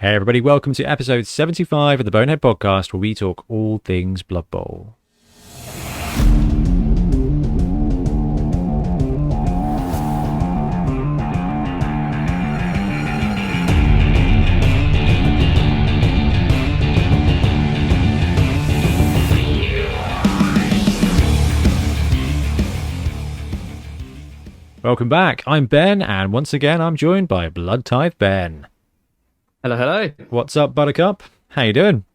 Hey everybody, welcome to episode 75 of the Bonehead Podcast, where we talk all things Blood Bowl. Welcome back, I'm Ben, and once again I'm joined by Blood Type Ben. Hello, hello. What's up, Buttercup? How you doing?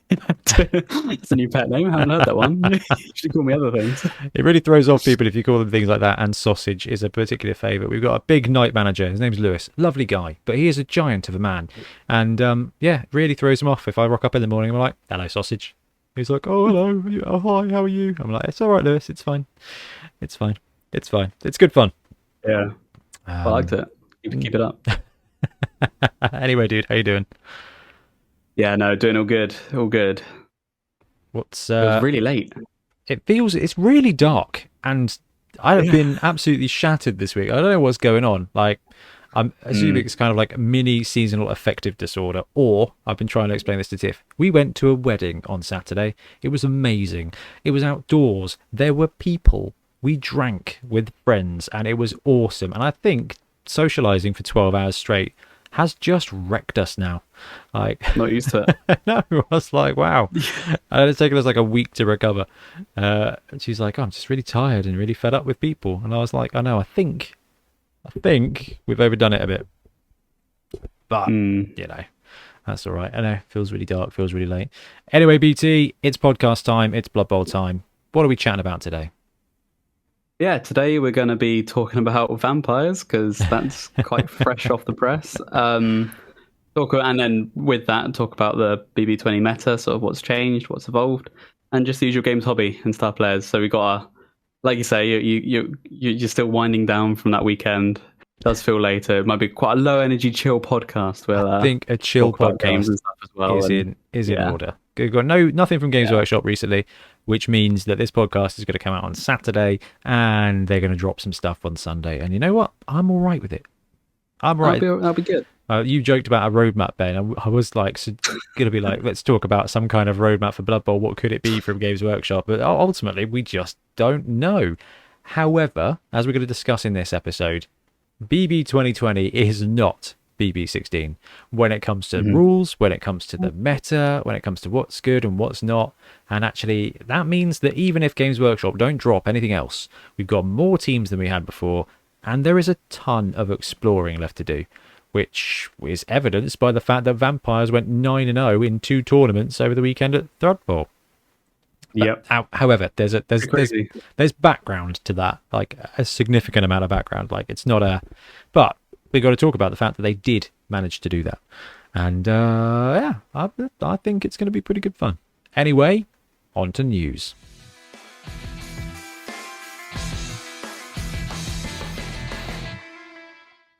It's a new pet name. I haven't heard that one. You should call me other things. It really throws off people if you call them things like that, and Sausage is a particular favourite. We've got a big night manager. His name's Lewis. Lovely guy, but he is a giant of a man. And yeah, it really throws him off if I rock up in the morning and I'm like, hello, Sausage. He's like, oh, hello. Oh, hi, how are you? I'm like, it's all right, Lewis. It's fine. It's fine. It's fine. It's good fun. Yeah. I liked it. Keep it up. Anyway, dude, how you doing? Yeah, no, doing all good. All good. What's It was really late. it's really dark, and I have been absolutely shattered this week. I don't know what's going on. Like, I'm assuming it's kind of like a mini seasonal affective disorder, or I've been trying to explain this to Tiff. We went to a wedding on Saturday. It was amazing. It was outdoors. There were people. We drank with friends, and it was awesome. And I think socializing for 12 hours straight has just wrecked us now. Like, Not used to it. no, I was like, wow. And it's taken us like a week to recover. And she's like, oh, I'm just really tired and really fed up with people. And I was like, I know, I think we've overdone it a bit. But, you know, that's all right. I know, feels really dark, feels really late. Anyway, BT, it's podcast time. It's Blood Bowl time. What are we chatting about today? Yeah, today we're going to be talking about vampires because that's quite fresh off the press. And then with that, talk about the BB20 Meta, sort of what's changed, what's evolved, and just the usual games hobby and star players. So we got like you say, you're still winding down from that weekend. It does feel later. It might be quite a low energy, chill podcast. Where I think a chill podcast games and stuff as well. is in order. We've got nothing from Games Workshop recently, which means that this podcast is going to come out on Saturday, and they're going to drop some stuff on Sunday. And you know what? I'm all right with it. I'm all right. That'll be good. You joked about a roadmap, Ben. I was like, going to be like, let's talk about some kind of roadmap for Blood Bowl. What could it be from Games Workshop? But ultimately, we just don't know. However, as we're going to discuss in this episode, BB2020 is not BB16 when it comes to rules, when it comes to the meta, when it comes to what's good and what's not. And actually, that means that even if Games Workshop don't drop anything else, we've got more teams than we had before, and there is a ton of exploring left to do, which is evidenced by the fact that Vampires went 9-0 in 2 tournaments over the weekend at Blood Bowl. Yep. However, there's background to that, like a significant amount of background. Like, it's not but we got to talk about the fact that they did manage to do that, and yeah, I think it's going to be pretty good fun. Anyway, on to news.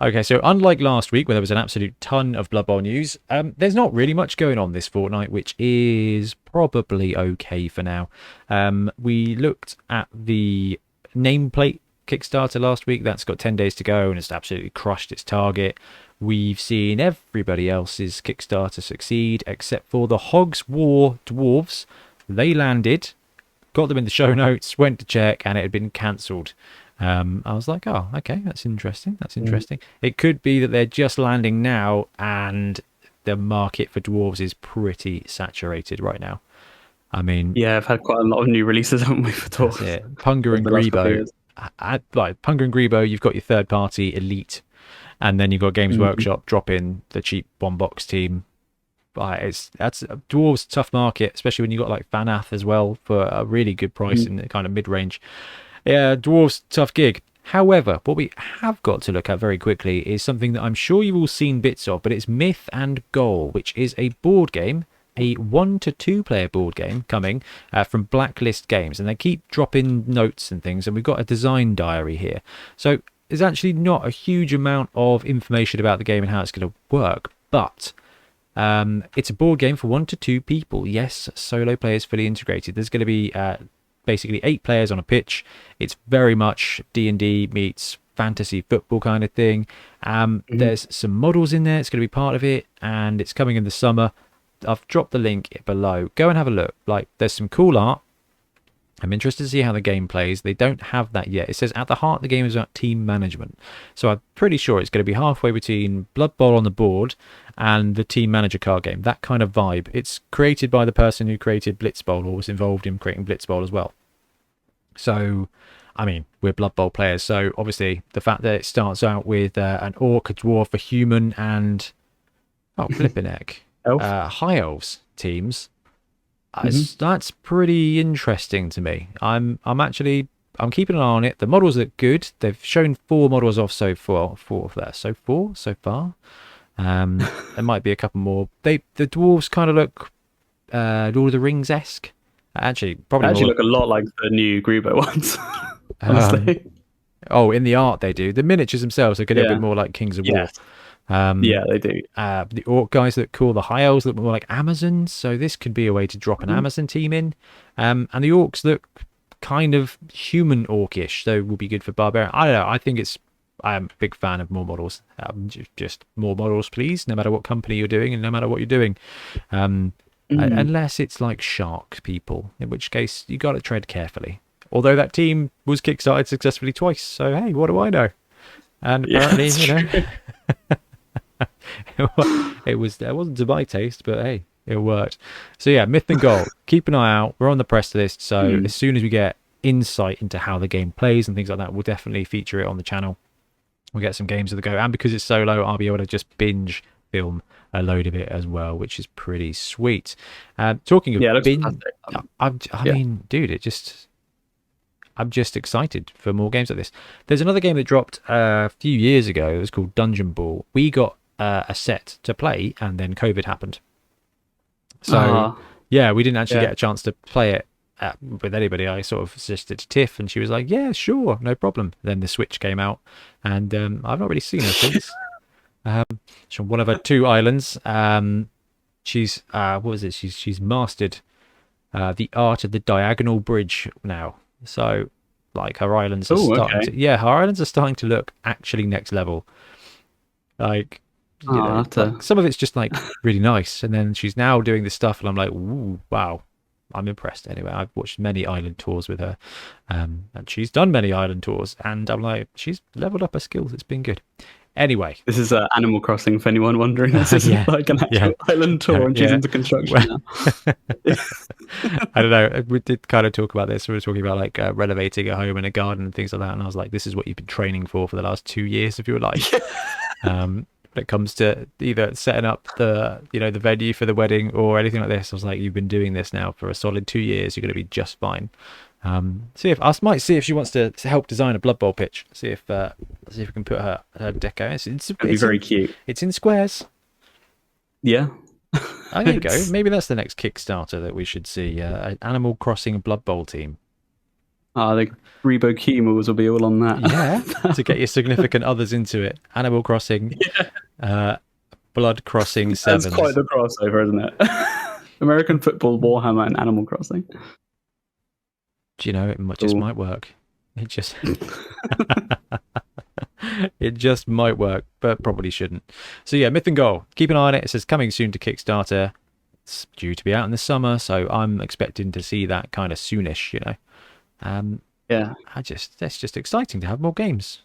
Okay, so unlike last week where there was an absolute ton of Blood Bowl news, there's not really much going on this fortnight, which is probably okay for now. We looked at the nameplate Kickstarter last week. That's got 10 days to go, and it's absolutely crushed its target. We've seen everybody else's Kickstarter succeed, except for the Hogs War Dwarves. They landed, got them in the show notes, went to check, and it had been cancelled. I was like, oh, okay, that's interesting. It could be that they're just landing now, and the market for dwarves is pretty saturated right now. I mean, yeah, I've had quite a lot of new releases, haven't we, for dwarves? That's it. Punga and Grebo. Like Punga and Grebo, you've got your third-party elite, and then you've got Games Workshop dropping the cheap one-box team. That's dwarves tough market, especially when you got like Fanath as well for a really good price in the kind of mid-range. Yeah, dwarves tough gig. However, what we have got to look at very quickly is something that I'm sure you've all seen bits of, but it's Myth and Goal, which is a board game, a 1 to 2 player board game coming from Blacklist Games, and they keep dropping notes and things, and we've got a design diary here. So there's actually not a huge amount of information about the game and how it's going to work, but it's a board game for 1 to 2 people. Yes, solo players fully integrated. There's going to be basically 8 players on a pitch. It's very much D&D meets fantasy football kind of thing. There's some models in there. It's going to be part of it, and it's coming in the summer. I've dropped the link below. Go and have a look. Like, there's some cool art. I'm interested to see how the game plays. They don't have that yet. It says at the heart of the game is about team management. So I'm pretty sure it's going to be halfway between Blood Bowl on the board and the team manager card game. That kind of vibe. It's created by the person who created Blitz Bowl, or was involved in creating Blitz Bowl as well. So, I mean, we're Blood Bowl players. So obviously the fact that it starts out with an orc, a dwarf, a human, and flipping heck, high elves teams. That's pretty interesting to me. I'm keeping an eye on it. The models look good. They've shown 4 models off so far. So far. There might be a couple more. The dwarves kind of look Lord of the Rings-esque. Actually, probably look a lot like the new Grebo ones. Honestly. In the art they do. The miniatures themselves look a little bit more like Kings of War. Yeah, they do. The orc guys look cool. The high elves look more like Amazons, so this could be a way to drop an Amazon team in. And the orcs look kind of human orcish, so will be good for barbarian. I don't know. I'm a big fan of more models. Just more models, please. No matter what company you're doing, and no matter what you're doing, unless it's like shark people, in which case you got to tread carefully. Although that team was kickstarted successfully twice, so hey, what do I know? And apparently, it wasn't to my taste, but hey, it worked. So yeah, Myth and Gold. Keep an eye out. We're on the press list, so as soon as we get insight into how the game plays and things like that, we'll definitely feature it on the channel. We'll get some games of the go, and because it's solo, I'll be able to just binge film a load of it as well, which is pretty sweet. Talking of binge, I mean, dude, I'm just excited for more games like this. There's another game that dropped a few years ago. It was called Dungeon Ball. We got a set to play, and then COVID happened. So, yeah, we didn't actually get a chance to play it with anybody. I sort of suggested to Tiff, and she was like, yeah, sure, no problem. Then the Switch came out, and I've not really seen her since. She's on one of her 2 islands. She's, what was it? She's mastered the art of the diagonal bridge now. So, like, her islands are her islands are starting to look actually next level. Like, like, some of it's just like really nice, and then she's now doing this stuff, and I'm like, ooh, wow, I'm impressed. Anyway, I've watched many island tours with her, and she's done many island tours, and I'm like, she's leveled up her skills. It's been good. Anyway, this is Animal Crossing, for anyone wondering. This isn't like an actual island tour, and she's into construction now. I don't know. We did kind of talk about this. We were talking about like renovating a home and a garden and things like that, and I was like, this is what you've been training for the last 2 years of your life. When it comes to either setting up the venue for the wedding or anything like this, I was like, you've been doing this now for a solid 2 years. You're going to be just fine. See if she wants to help design a Blood Bowl pitch. See if we can put her deco. It's be very cute. It's in squares. Yeah. There you go. Maybe that's the next Kickstarter that we should see. An Animal Crossing Blood Bowl team. The Grebo Key-moves will be all on that. Yeah, to get your significant others into it. Animal Crossing, Blood Crossing 7. That's quite the crossover, isn't it? American football, Warhammer, and Animal Crossing. Do you know, it just might work. It just it just might work, but probably shouldn't. So yeah, Myth and Goal. Keep an eye on it. It says coming soon to Kickstarter. It's due to be out in the summer, so I'm expecting to see that kind of soonish, That's just exciting to have more games.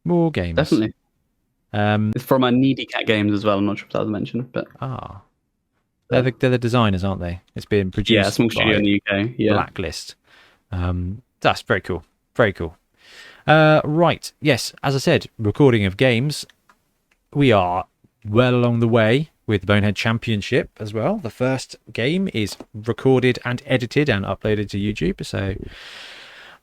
More games. Definitely. It's from our Needy Cat Games as well. I'm not sure if that was mentioned, but they're the designers, aren't they? It's been produced. A small studio in the UK. Yeah. Blacklist. That's very cool. Very cool. Right. Yes, as I said, recording of games. We are well along the way with Bonehead Championship as well. The first game is recorded and edited and uploaded to YouTube, so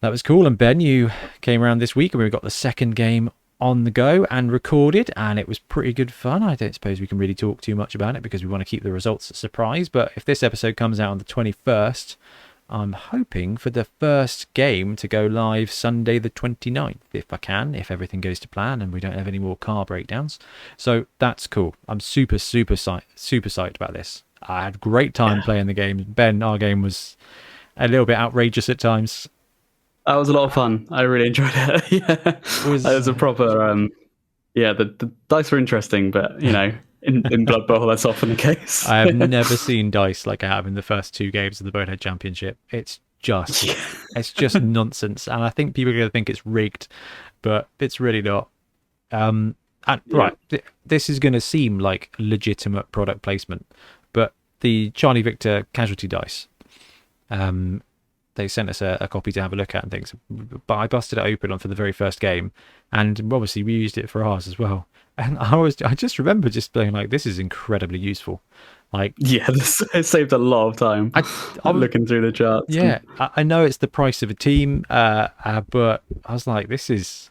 that was cool. And Ben, you came around this week and we got the second game on the go and recorded, and it was pretty good fun. I don't suppose we can really talk too much about it because we want to keep the results a surprise, but if this episode comes out on the 21st, I'm hoping for the first game to go live Sunday the 29th, if I can, if everything goes to plan and we don't have any more car breakdowns. So that's cool. I'm super psyched about this. I had a great time playing the game. Ben, our game was a little bit outrageous at times. That was a lot of fun. I really enjoyed it. Yeah, It was, it was a proper. Yeah, the dice were interesting, but in Blood Bowl, that's often the case. I have never seen dice like I have in the first 2 games of the Bonehead Championship. It's just nonsense, and I think people are going to think it's rigged, but it's really not. Right, this is going to seem like legitimate product placement, but the Charlie Victor casualty dice, they sent us a copy to have a look at and things, but I busted it open for the very first game, and obviously we used it for ours as well. And I just remember just being like, this is incredibly useful. Like, yeah, it saved a lot of time. I'm looking through the charts. Yeah, I know it's the price of a team, but I was like, this is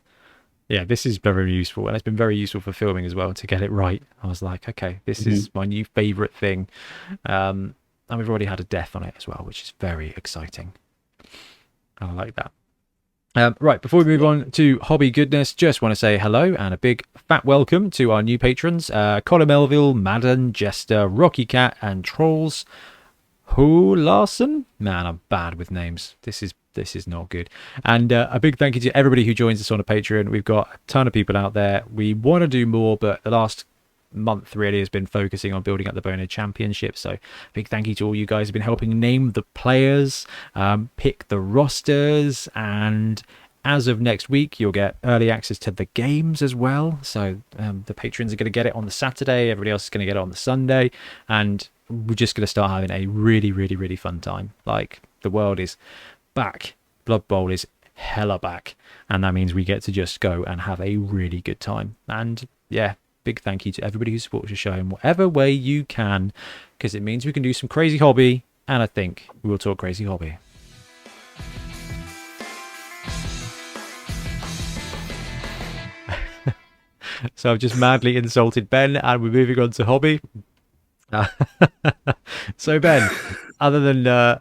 very useful, and it's been very useful for filming as well to get it right. I was like, okay, this is my new favorite thing, and we've already had a death on it as well, which is very exciting. I like that. Right, before we move on to hobby goodness, just want to say hello and a big fat welcome to our new patrons, Connor Melville, Madden, Jester, Rocky Cat, and Trolls. Who Larson? Man, I'm bad with names. This is not good. And a big thank you to everybody who joins us on a Patreon. We've got a ton of people out there. We want to do more, but the last month really has been focusing on building up the Bonehead Championship. So big thank you to all you guys who've been helping name the players, pick the rosters, and as of next week you'll get early access to the games as well. So the patrons are going to get it on the Saturday, everybody else is going to get it on the Sunday, and we're just going to start having a really, really, really fun time. Like, the world is back. Blood Bowl is hella back, and that means we get to just go and have a really good time. And yeah, big thank you to everybody who supports the show in whatever way you can, because it means we can do some crazy hobby, and I think we will talk crazy hobby. So I've just madly insulted Ben, and we're moving on to hobby. So Ben, other than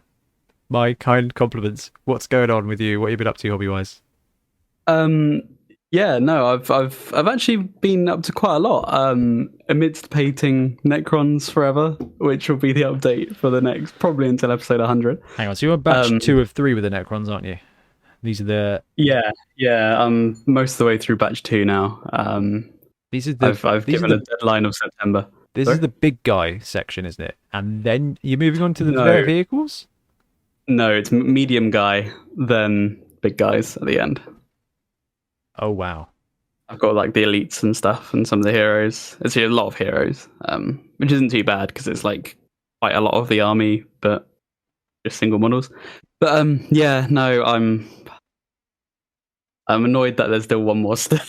my kind compliments, what's going on with you? What have you been up to hobby wise? Yeah, no, I've actually been up to quite a lot. Amidst painting Necrons Forever, which will be the update for the next, probably until episode 100. Hang on, so you're on batch 2 of 3 with the Necrons, aren't you? These are the I'm most of the way through batch 2 now. These are the I've given a deadline of September. This is the big guy section, isn't it? And then you're moving on to the vehicles? No, it's medium guy, then big guys at the end. Oh, wow. I've got like the elites and stuff and some of the heroes. It's a lot of heroes, which isn't too bad because it's like quite a lot of the army, but just single models. But yeah, no, I'm annoyed that there's still one more step.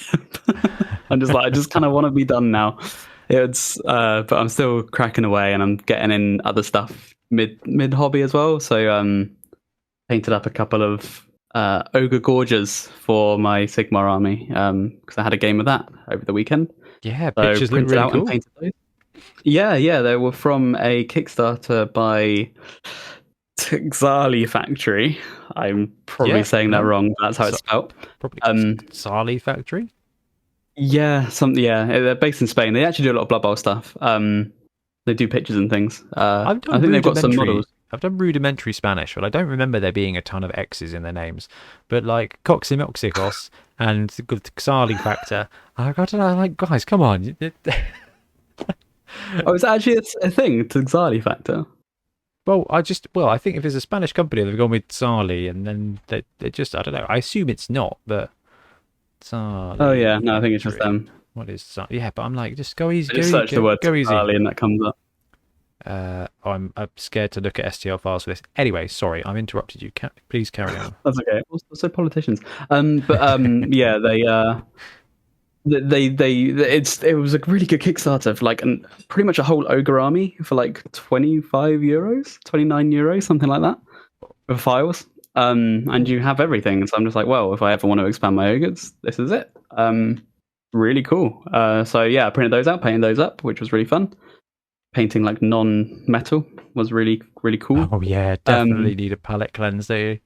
I just kind of want to be done now. But I'm still cracking away, and I'm getting in other stuff mid hobby as well. So painted up a couple of ogre gorges for my Sigmar army because I had a game of that over the weekend. Yeah, pictures look really cool. Yeah, they were from a Kickstarter by Xali Factory. I'm probably saying that wrong. That's how it's spelled. Probably Xali Factory. Yeah, they're based in Spain. They actually do a lot of Blood Bowl stuff. They do pictures and things. I think they've got some models. I've done rudimentary Spanish, but I don't remember there being a ton of X's in their names. But like Coximoxicos and the Xali Factor, I don't know, like, guys, come on. Oh, it's actually a thing, the Xali Factor. Well, I think if it's a Spanish company, they've gone with Xali, and then they just, I don't know. I assume it's not, but Xali. Oh yeah, no, I think it's just them. What is Xali? Yeah, but I'm like, just go easy. Just search the word Xali and that comes up. I'm scared to look at STL files for this. Anyway, sorry, I've interrupted you. Please carry on. That's okay. Also politicians. Yeah, it was a really good Kickstarter for like pretty much a whole ogre army for like €25, €29, something like that, for files. And you have everything. So I'm just like, well, if I ever want to expand my ogres, this is it. Really cool. So yeah, I printed those out, painted those up, which was really fun. Painting like non-metal was really, really cool. Oh yeah, definitely need a palette cleanse, do you?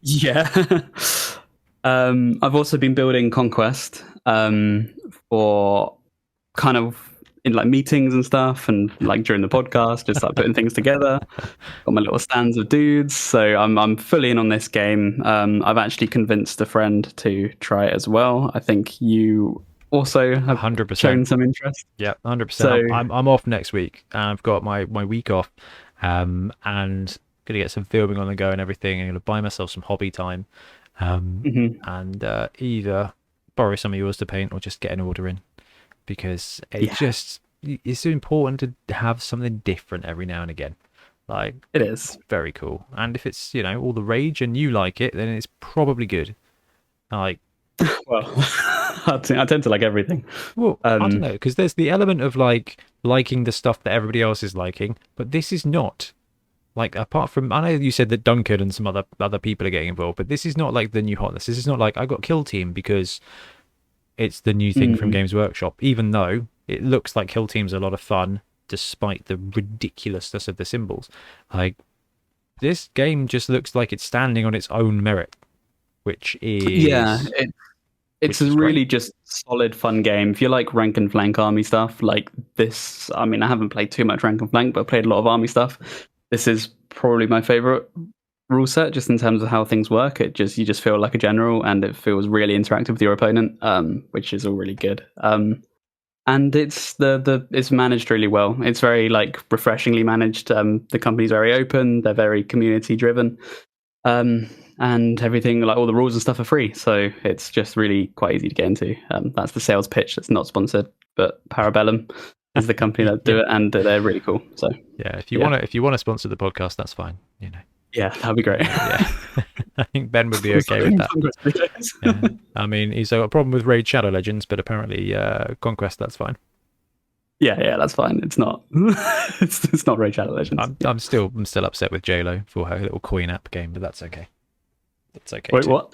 Yeah. I've also been building Conquest for kind of in like meetings and stuff, and like during the podcast, just like putting things together. Got my little stands of dudes, so I'm fully in on this game. I've actually convinced a friend to try it as well. I think you also have 100%. shown some interest. Yeah, 100%. So I'm off next week. I've got my week off, and gonna get some filming on the go and everything. I'm gonna buy myself some hobby time, and either borrow some of yours to paint or just get an order in, because it's important to have something different every now and again. Like, it is very cool, and if it's all the rage and you like it, then it's probably good. Like, well, I tend to like everything. Well, I don't know, because there's the element of like liking the stuff that everybody else is liking, but this is not like, apart from, I know you said that Duncan and some other people are getting involved, but this is not like the new hotness. This is not like I got Kill Team because it's the new thing from Games Workshop, even though it looks like Kill Team's a lot of fun despite the ridiculousness of the symbols. Like, this game just looks like it's standing on its own merit, which is it's a really just solid, fun game. If you like rank and flank army stuff, like this, I mean, I haven't played too much rank and flank, but I played a lot of army stuff. This is probably my favorite rule set, just in terms of how things work. You just feel like a general, and it feels really interactive with your opponent, which is all really good. And it's managed really well. It's very like refreshingly managed. The company's very open. They're very community driven. And everything, like all the rules and stuff, are free, so it's just really quite easy to get into. That's the sales pitch. That's not sponsored, but Parabellum is the company that do it, and they're really cool. So yeah, if you want to sponsor the podcast, that's fine. Yeah, that'd be great. Yeah, I think Ben would be okay with that. Yeah. I mean, he's got a problem with Raid Shadow Legends, but apparently Conquest, that's fine. Yeah, that's fine. It's not. it's not Raid Shadow Legends. I'm still upset with JLo for her little coin app game, but that's okay. It's okay. Wait, what?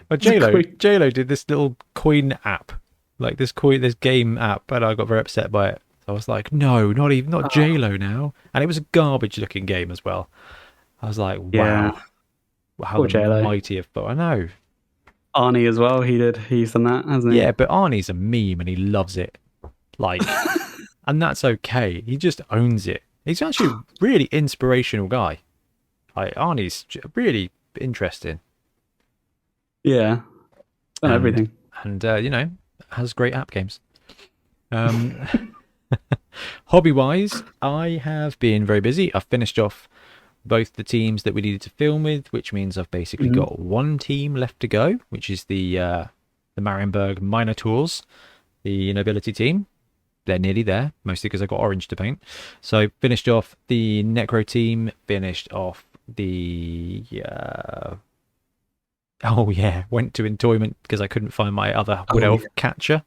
Well, JLo did this little coin app, like this game app, and I got very upset by it. So I was like, no, not JLo now, and it was a garbage looking game as well. I was like, wow, how the mighty have thought. I know. Arnie as well. He's done that, hasn't he? Yeah, but Arnie's a meme and he loves it, like, and that's okay. He just owns it. He's actually a really inspirational guy. Like, Arnie's really interesting. Yeah, and everything, and has great app games. Hobby wise, I have been very busy. I've finished off both the teams that we needed to film with, which means I've basically got one team left to go, which is the Marienburg Minotaurs, the nobility team. They're nearly there, mostly because I got orange to paint. So finished off the Necro team, finished off the went to Entoyment because I couldn't find my other Wood Elf catcher.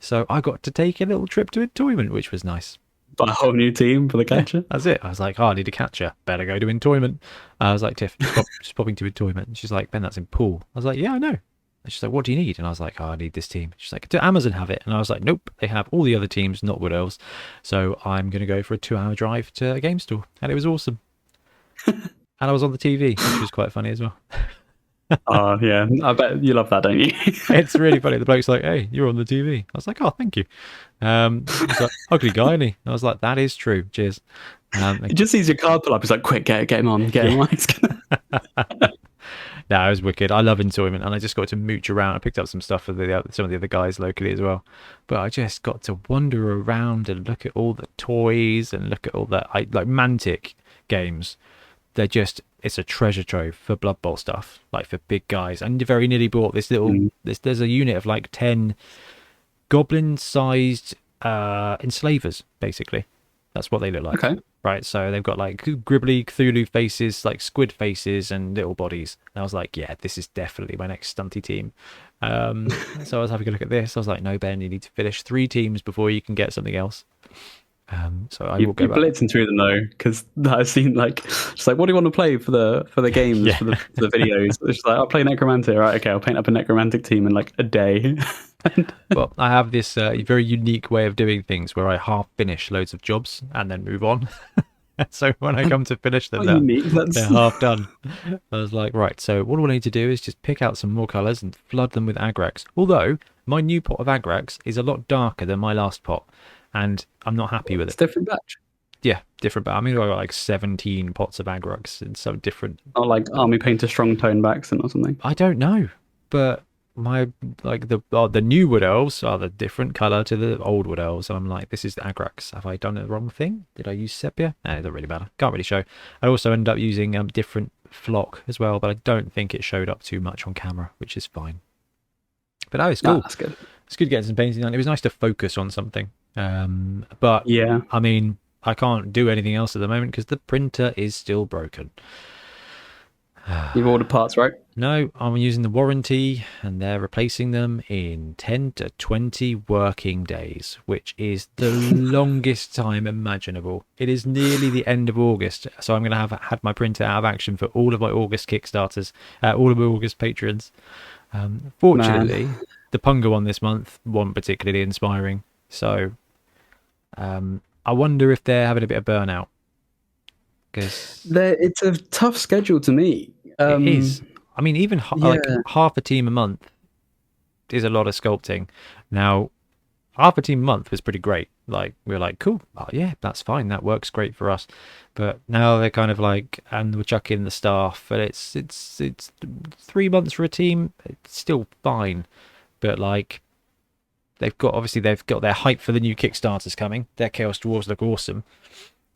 So I got to take a little trip to Entoyment, which was nice. Buy a whole new team for the catcher? Yeah, that's it. I was like, I need a catcher. Better go to Entoyment. I was like, Tiff, just popping to Entoyment. And she's like, Ben, that's in Pool. I was like, yeah, I know. And she's like, what do you need? And I was like, I need this team. She's like, do Amazon have it? And I was like, nope, they have all the other teams, not Wood Elves. So I'm going to go for a 2-hour drive to a game store. And it was awesome. And I was on the TV, which was quite funny as well. Oh, yeah. I bet you love that, don't you? It's really funny. The bloke's like, hey, you're on the TV. I was like, oh, thank you. He's like, ugly guy, and I was like, that is true. Cheers. He just sees your card pull up. He's like, quick, get him on. Get him on. No, it was wicked. I love Entoyment, and I just got to mooch around. I picked up some stuff for some of the other guys locally as well. But I just got to wander around and look at all the toys and look at all the like Mantic games. They're just, it's a treasure trove for Blood Bowl stuff, like for big guys. And very nearly bought this little, there's a unit of like 10 goblin-sized enslavers, basically. That's what they look like. Okay. Right, so they've got like gribbly Cthulhu faces, like squid faces and little bodies. And I was like, yeah, this is definitely my next stunty team. So I was having a look at this. I was like, no, Ben, you need to finish 3 teams before you can get something else. So I will go back. You're blitzing through them though, because I've seen like, just like, what do you want to play for the games, for the videos? It's like, I'll play Necromantic. Right, okay, I'll paint up a Necromantic team in like a day. Well, I have this very unique way of doing things where I half finish loads of jobs and then move on. So when I come to finish them, they're half done. I was like, right, so what I need to do is just pick out some more colours and flood them with Agrax. Although my new pot of Agrax is a lot darker than my last pot. and I'm not happy with It's it. different batch. Yeah, different. But I mean, I got like 17 pots of Agrugs and so different. Not like Army Painter Strong Tone Baxton or something. I don't know, but my the new Wood Elves are the different color to the old Wood Elves, and I'm like, this is the Agrax. Have I done the wrong thing? Did I use sepia? No, it doesn't really matter. Can't really show. I also ended up using different flock as well, but I don't think it showed up too much on camera, which is fine. But no, it's cool. That's good. It's good getting some painting done. It was nice to focus on something. But yeah, I mean, I can't do anything else at the moment because the printer is still broken. You've ordered parts, right? No, I'm using the warranty and they're replacing them in 10 to 20 working days, which is the longest time imaginable. It is nearly the end of August, so I'm going to have had my printer out of action for all of my August Kickstarters, all of my August Patreons. Fortunately, the Punga one this month wasn't particularly inspiring, so I wonder if they're having a bit of burnout. Because it's a tough schedule to meet. It is. I mean, even like half a team a month is a lot of sculpting. Now, half a team a month was pretty great. Like, we were like, cool, oh, yeah, that's fine. That works great for us. But now they're kind of like, and we're chucking the staff. But it's 3 months for a team. It's still fine. But like, they've got their hype for the new Kickstarters coming. Their Chaos Dwarves look awesome.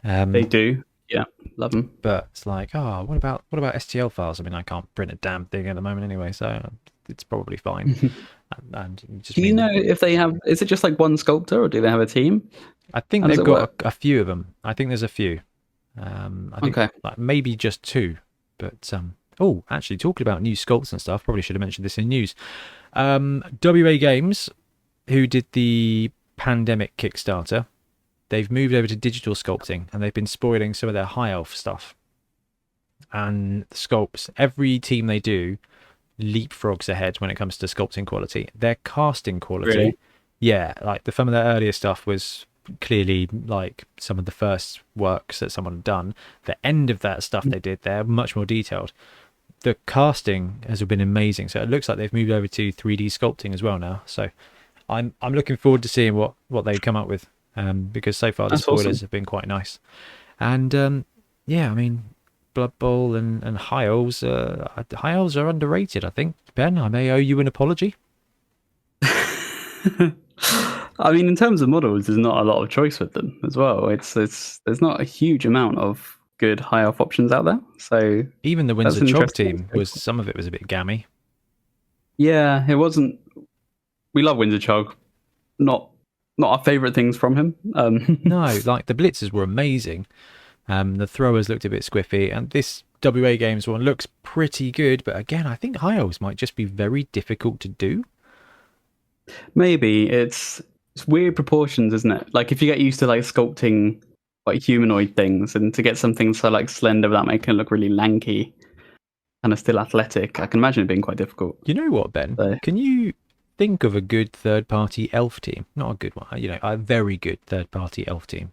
They do. Yeah, love them. But it's like, oh, what about STL files? I mean, I can't print a damn thing at the moment anyway, so it's probably fine. and just do you know if they have? Is it just like one sculptor, or do they have a team? I think they've got a few of them. I think there's a few. I think like maybe just 2. But oh, actually, talking about new sculpts and stuff, probably should have mentioned this in news. WA Games, who did the Pandemic Kickstarter, they've moved over to digital sculpting and they've been spoiling some of their high elf stuff. And the sculpts, every team they do leapfrogs ahead when it comes to sculpting quality. Their casting quality, really? Yeah, like some of their earlier stuff was clearly like some of the first works that someone had done. The end of that stuff they did, they're much more detailed. The casting has been amazing. So it looks like they've moved over to 3D sculpting as well now. So I'm looking forward to seeing what they come up with. Because so far the spoilers have been quite nice. And yeah, I mean, Blood Bowl and High Elves, High Elves are underrated, I think. Ben, I may owe you an apology. I mean, in terms of models, there's not a lot of choice with them as well. There's not a huge amount of good high elf options out there. So even the Windsor Chog team some of it was a bit gammy. Yeah, it wasn't. We love Windsor Chog. Not our favourite things from him. No, like the blitzers were amazing. The throwers looked a bit squiffy, and this WA Games one looks pretty good. But again, I think high elves might just be very difficult to do. Maybe it's weird proportions, isn't it? Like if you get used to like sculpting like humanoid things, and to get something so like slender without making it look really lanky, kind of still athletic, I can imagine it being quite difficult. You know what, Ben? So, can you think of a good third-party elf team? Not a good one, a very good third-party elf team.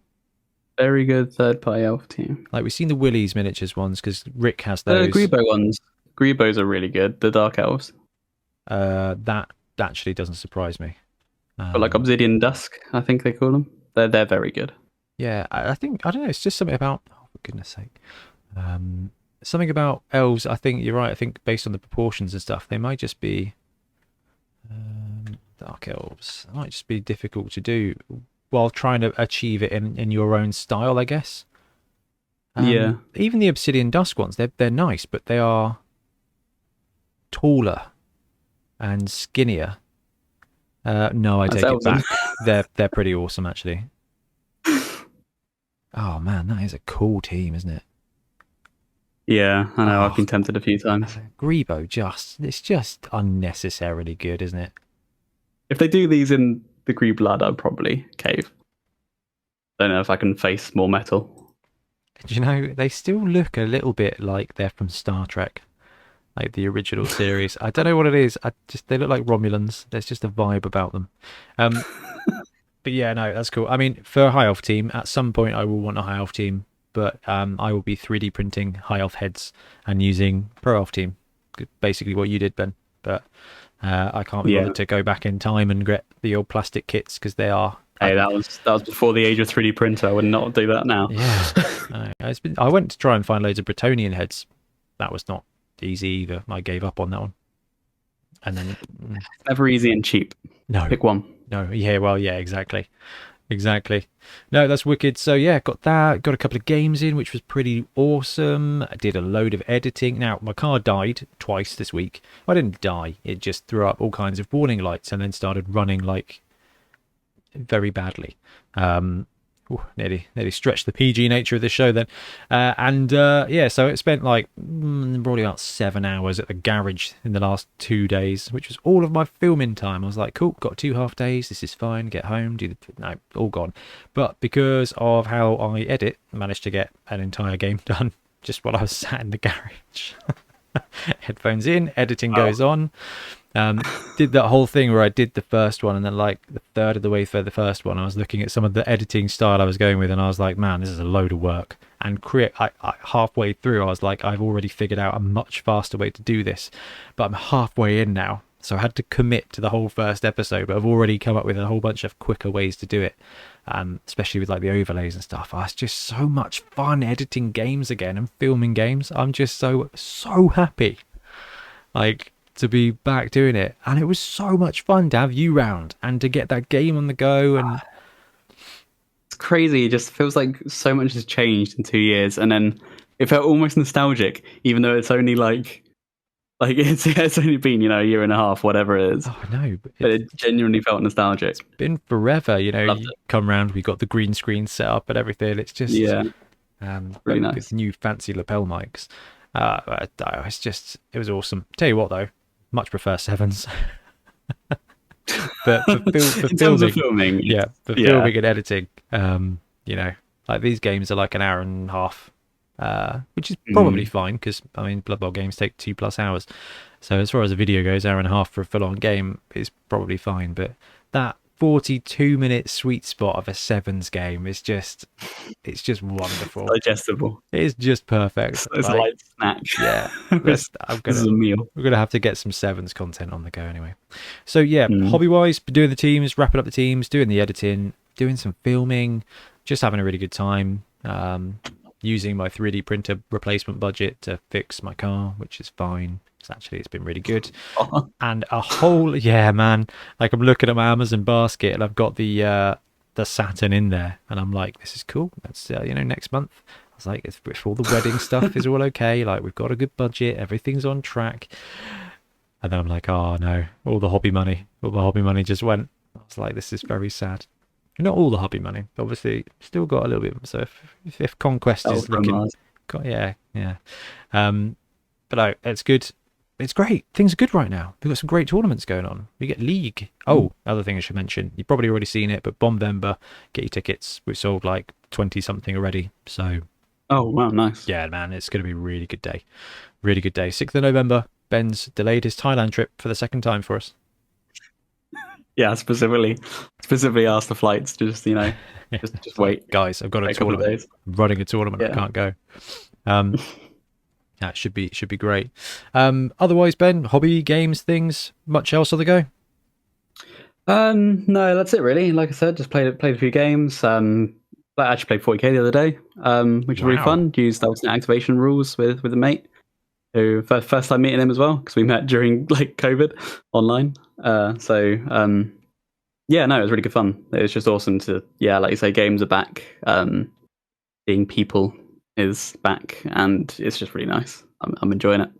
Very good third-party elf team. Like we've seen the Willy's miniatures ones because Rick has those. The Grebo ones. Grebos are really good. The dark elves. That actually doesn't surprise me. But like Obsidian Dusk, I think they call them. They're very good. Yeah, I think, I don't know, it's just something about, oh, for goodness sake. Something about elves, I think you're right. I think based on the proportions and stuff, they might just be dark elves. It might just be difficult to do while trying to achieve it in your own style, I guess. Yeah. Even the Obsidian Dusk ones, they're nice, but they are taller and skinnier. No, I take it back. They're pretty awesome, actually. Oh man, that is a cool team, isn't it? Yeah, I know. I've been tempted a few times. Grebo, it's just unnecessarily good, isn't it? If they do these in the Gree Blood, I'd probably cave. Don't know if I can face more metal. Do you know, they still look a little bit like they're from Star Trek, like the original series. I don't know what it is. They look like Romulans. There's just a vibe about them. But yeah, no, that's cool. I mean, for a high elf team, at some point I will want a high elf team, but I will be 3D printing high elf heads and using pro elf team, basically what you did, Ben. But I can't be bothered to go back in time and get the old plastic kits because they are Hey, that was before the age of 3D printer. I would not do that now. Yeah, I went to try and find loads of Bretonian heads. That was not easy either. I gave up on that one. And then never easy and cheap. No, pick one. No, yeah, well, yeah, exactly. No, that's wicked. So yeah, got that. Got a couple of games in, which was pretty awesome. I did a load of editing. Now my car died twice this week. I didn't die. It just threw up all kinds of warning lights and then started running like very badly. Nearly stretched the PG nature of this show then. Yeah, so it spent like probably about 7 hours at the garage in the last 2 days, which was all of my filming time. I was like, cool, got 2 half days, this is fine, get home, no, all gone. But because of how I edit, I managed to get an entire game done just while I was sat in the garage. Headphones in, editing goes on. Did that whole thing where I did the first one and then like the third of the way through the first one I was looking at some of the editing style I was going with and I was like, man, this is a load of work. And I halfway through I was like, I've already figured out a much faster way to do this, but I'm halfway in now, so I had to commit to the whole first episode, but I've already come up with a whole bunch of quicker ways to do it, especially with like the overlays and stuff. It's just so much fun editing games again and filming games. I'm just so happy like to be back doing it, and it was so much fun to have you round and to get that game on the go. And it's crazy. It just feels like so much has changed in 2 years, and then it felt almost nostalgic, even though it's only like it's only been a year and a half, whatever it is. Oh no, but it genuinely felt nostalgic. It's been forever. You come round, we got the green screen set up and everything. It's just really nice with new fancy lapel mics. It was awesome. Tell you what though, much prefer sevens. But for filming, filming and editing, like these games are like an hour and a half, which is probably fine because I mean Blood Bowl games take 2+ hours. So as far as a video goes, hour and a half for a full-on game is probably fine. But that 42-minute sweet spot of a sevens game is just wonderful. Digestible. It is just perfect. It's a light snack. Yeah. This is a meal. We're going to have to get some sevens content on the go anyway. So yeah, hobby-wise, doing the teams, wrapping up the teams, doing the editing, doing some filming, just having a really good time. Using my 3D printer replacement budget to fix my car, which is fine. It's been really good. And a whole man, like I'm looking at my Amazon basket and I've got the Saturn in there and I'm like, this is cool. That's next month. I was like, if all the wedding stuff is all okay, like we've got a good budget, everything's on track. And then I'm like, oh no, all the hobby money just went. I was like, this is very sad. Not all the hobby money, obviously still got a little bit. So if Conquest is looking, yeah. But no, it's good. It's great. Things are good right now. We've got some great tournaments going on. We get League. Oh, other thing I should mention. You've probably already seen it, but Bombember, get your tickets. We've sold like 20 something already. So. Oh wow, nice. Yeah, man, it's going to be a really good day. Really good day. 6th of November. Ben's delayed his Thailand trip for the second time for us. Yeah, specifically asked the flights to just just wait. Guys, I've got a tournament. Running a tournament, I can't go. That should be great. Otherwise, Ben, hobby, games, things, much else on the go? No, that's it really. Like I said, just played a few games. I actually played 40k the other day, which was really fun. Used alternate activation rules with a mate who first time meeting him as well because we met during like COVID online. Yeah, no, it was really good fun. It was just awesome to like you say, games are back. Being people is back, and it's just really nice. I'm enjoying it.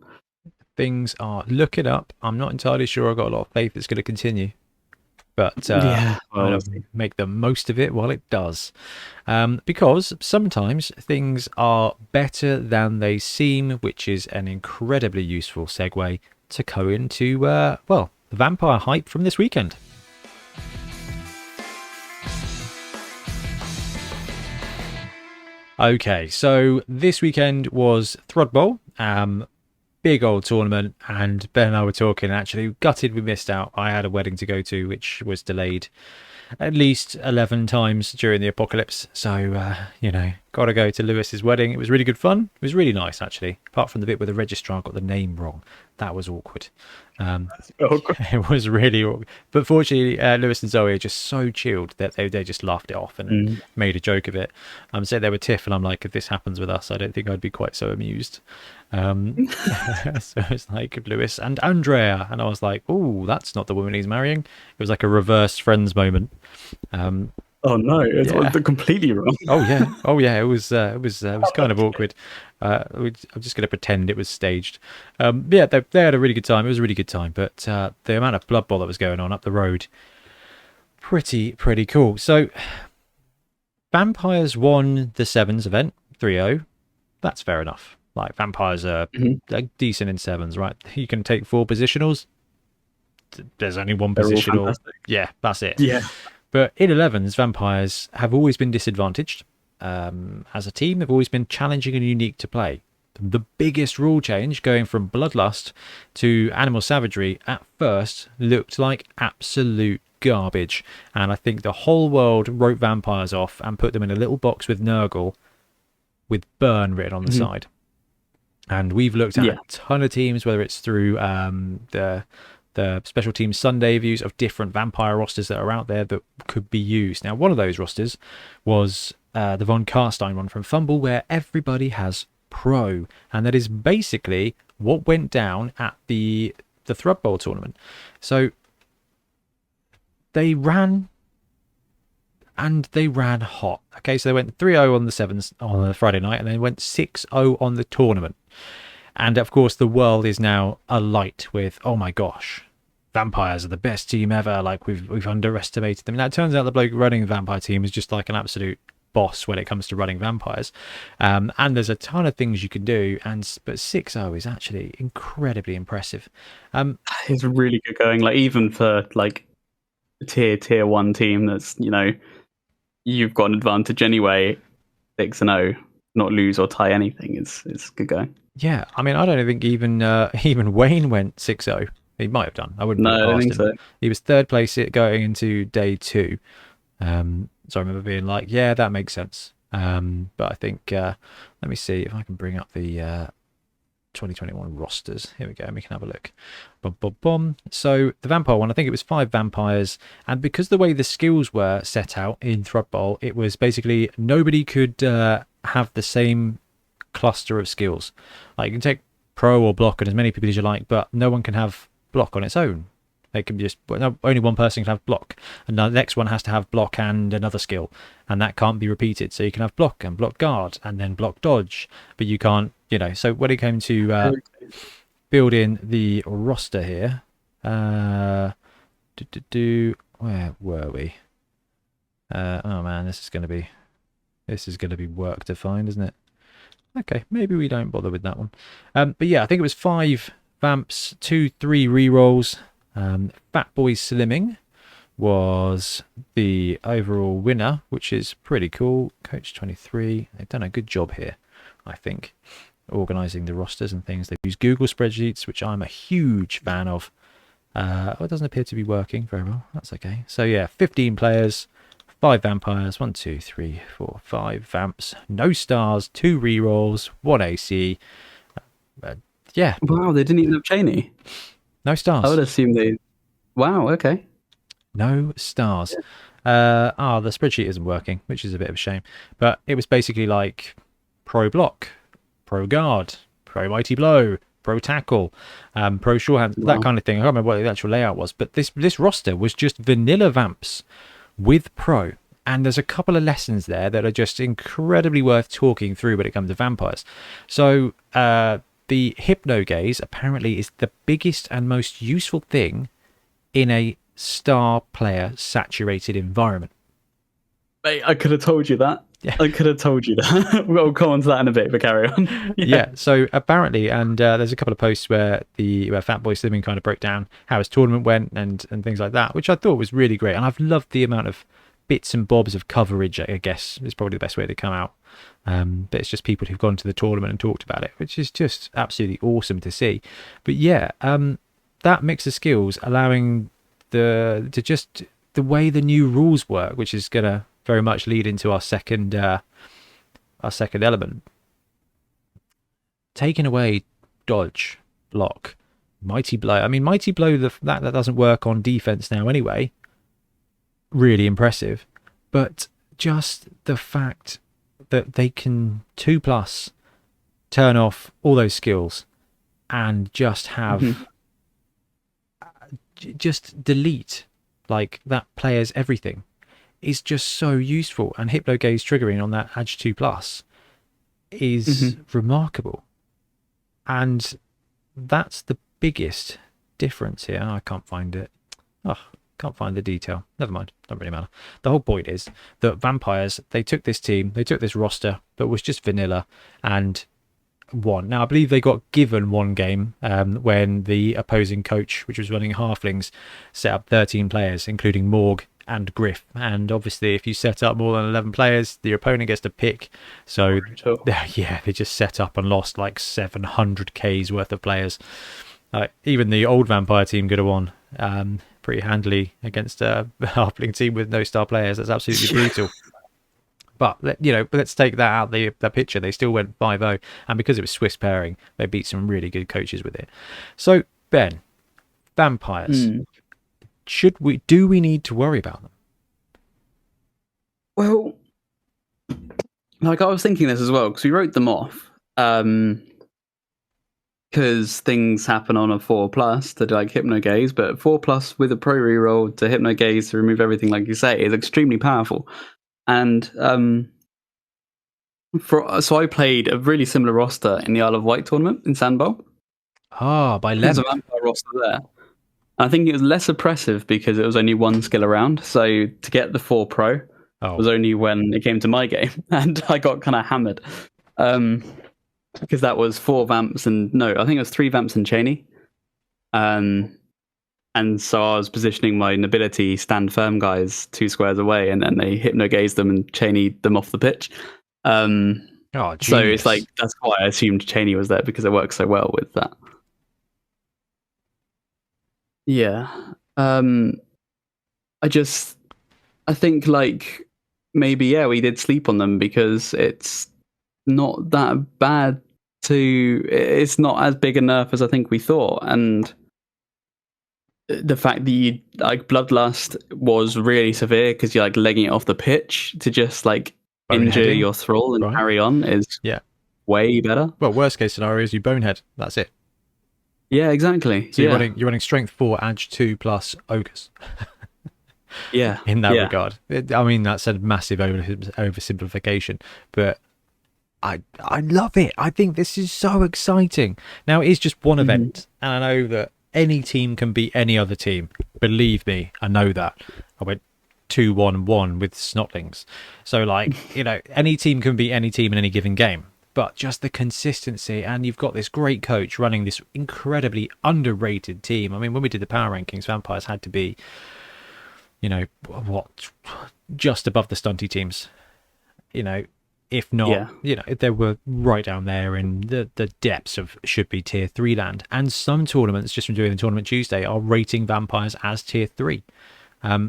Things are looking up. I'm not entirely sure I've got a lot of faith it's going to continue, but make the most of it while it does, because sometimes things are better than they seem, which is an incredibly useful segue to go into the vampire hype from this weekend. Okay, so this weekend was Thrud Bowl, big old tournament, and Ben and I were talking, actually gutted we missed out. I had a wedding to go to, which was delayed at least 11 times during the apocalypse, so, got to go to Lewis's wedding. It was really good fun. It was really nice, actually, apart from the bit where the registrar got the name wrong. That was awkward. It was really awkward. But fortunately, Lewis and Zoe are just so chilled that they just laughed it off and made a joke of it. So they were tiff, and I'm like, if this happens with us, I don't think I'd be quite so amused. So it's like Lewis and Andrea, and I was like, oh, that's not the woman he's marrying. It was like a reverse Friends moment. Oh no, it's completely wrong. Oh yeah. It was kind of awkward. I'm just going to pretend it was staged. Yeah, they had a really good time. It was a really good time, but the amount of Blood Bowl that was going on up the road, pretty cool. So, Vampires won the Sevens event 3-0. That's fair enough. Like, Vampires are like decent in Sevens, right? You can take 4 positionals. There's only one positional. Yeah, that's it. Yeah. But in 11s, Vampires have always been disadvantaged. As a team, they've always been challenging and unique to play. The biggest rule change, going from Bloodlust to Animal Savagery, at first looked like absolute garbage. And I think the whole world wrote Vampires off and put them in a little box with Nurgle with Burn written on the side. And we've looked at a ton of teams, whether it's through the Special Teams Sunday views of different Vampire rosters that are out there that could be used. Now, one of those rosters was the Von Carstein one from Fumble, where everybody has Pro, and that is basically what went down at the Thrud Bowl tournament. So they ran, and they ran hot. Okay, so they went 3-0 on the Sevens on the Friday night, and then went 6-0 on the tournament. And of course, the world is now alight with, oh my gosh, Vampires are the best team ever. Like, we've underestimated them. Now, it turns out the bloke running the Vampire team is just like an absolute boss when it comes to running Vampires. And there's a ton of things you can do. But 6-0 is actually incredibly impressive. It's really good going. Like, even for like a tier 1 team that's, you've got an advantage anyway. 6-0, not lose or tie anything. It's good going. Yeah, I mean, I don't think even Wayne went 6-0. He might have done. I wouldn't. No, I don't think so. He was 3rd place going into day 2. So I remember being like, yeah, that makes sense. But I think, let me see if I can bring up the 2021 rosters. Here we go. We can have a look. Boom, boom, boom. So the Vampire one, I think it was 5 Vampires. And because the way the skills were set out in Thrud Bowl, it was basically nobody could have the same cluster of skills. Like, you can take Pro or Block and as many people as you like, but no one can have Block on its own. They can only one person can have Block, and the next one has to have Block and another skill, and that can't be repeated. So you can have Block and Block Guard and then Block Dodge, but you can't, So when it came to build in the roster here, where were we? Oh man, this is going to be work to find, isn't it? Okay, maybe we don't bother with that one. But yeah, I think it was 5 Vamps, 2-3 rerolls. Fat Boy Slimming was the overall winner, which is pretty cool. Coach 23, they've done a good job here, I think, organising the rosters and things. They've used Google spreadsheets, which I'm a huge fan of. It doesn't appear to be working very well. That's okay. So yeah, 15 players, 5 Vampires, 1, 2, 3, 4, 5 Vamps, no stars, 2 rerolls, 1 AC. Yeah. Wow, they didn't even have Cheney. No stars. I would assume they. Wow. Okay. No stars. The spreadsheet isn't working, which is a bit of a shame. But it was basically like Pro Block, Pro Guard, Pro Mighty Blow, Pro Tackle, Pro Shorthand, that kind of thing. I can't remember what the actual layout was, but this roster was just vanilla Vamps with Pro. And there's a couple of lessons there that are just incredibly worth talking through when it comes to Vampires. So, the Hypno Gaze apparently is the biggest and most useful thing in a star player saturated environment. Mate, I could have told you that. Yeah. I could have told you that. We'll come on to that in a bit, but carry on. Yeah, so apparently, and there's a couple of posts where Fat Boy Slimming kind of broke down how his tournament went and things like that, which I thought was really great. And I've loved the amount of bits and bobs of coverage, I guess, is probably the best way to come out. But it's just people who've gone to the tournament and talked about it, which is just absolutely awesome to see. But yeah, that mix of skills allowing the way the new rules work, which is going to very much lead into our second a second element. Taking away dodge, block, mighty blow. I mean, mighty blow, that doesn't work on defense now anyway. Really impressive. But just the fact that they can 2+ turn off all those skills and just have just delete like that player's everything is just so useful. And Hypnogaze triggering on that Edge 2+ is remarkable. And that's the biggest difference here. I can't find it. Can't find the detail. Never mind. Don't really matter. The whole point is that Vampires, they took this team, they took this roster that was just vanilla and won. Now, I believe they got given one game when the opposing coach, which was running Halflings, set up 13 players, including Morg and Griff. And obviously, if you set up more than 11 players, the opponent gets to pick. So, yeah, they just set up and lost like 700K's worth of players. Even the old Vampire team could have won pretty handily against a Halfling team with no star players. That's absolutely brutal. But, let's take that out the picture. They still went 5-0. And because it was Swiss pairing, they beat some really good coaches with it. So, Ben, Vampires. Do we need to worry about them? Well, I was thinking this as well, because we wrote them off. Because things happen on a 4+ to like Hypnogaze, but 4+ with a pro reroll to Hypnogaze to remove everything, like you say, is extremely powerful. And so I played a really similar roster in the Isle of Wight tournament in Sandbowl. By length. There's a Vampire roster there. And I think it was less oppressive because it was only one skill around. So to get the 4 pro was only when it came to my game, and I got kind of hammered. Because that was 4 Vamps and I think it was 3 Vamps and Cheney. And so I was positioning my nobility stand firm guys 2 squares away, and then they Hypnogazed them and Cheneyed them off the pitch. So it's like, that's why I assumed Cheney was there, because it works so well with that. Yeah. I think like maybe, we did sleep on them because it's not that bad it's not as big a nerf as I think we thought. And the fact that Bloodlust was really severe because you're like legging it off the pitch to just like injure your thrall and carry on is way better. Well, worst case scenario is you bonehead. That's it. Yeah, exactly. So you're running strength 4 edge 2+ ogres. In that regard, I mean, that's a massive oversimplification, but I love it. I think this is so exciting. Now, it is just one event, and I know that any team can beat any other team. Believe me, I know that. I went 2-1-1 with Snotlings. So, any team can beat any team in any given game. But just the consistency, and you've got this great coach running this incredibly underrated team. I mean, when we did the power rankings, Vampires had to be, just above the stunty teams. If not, they were right down there in the depths of should be tier 3 land. And some tournaments, just from doing the Tournament Tuesday, are rating Vampires as tier 3.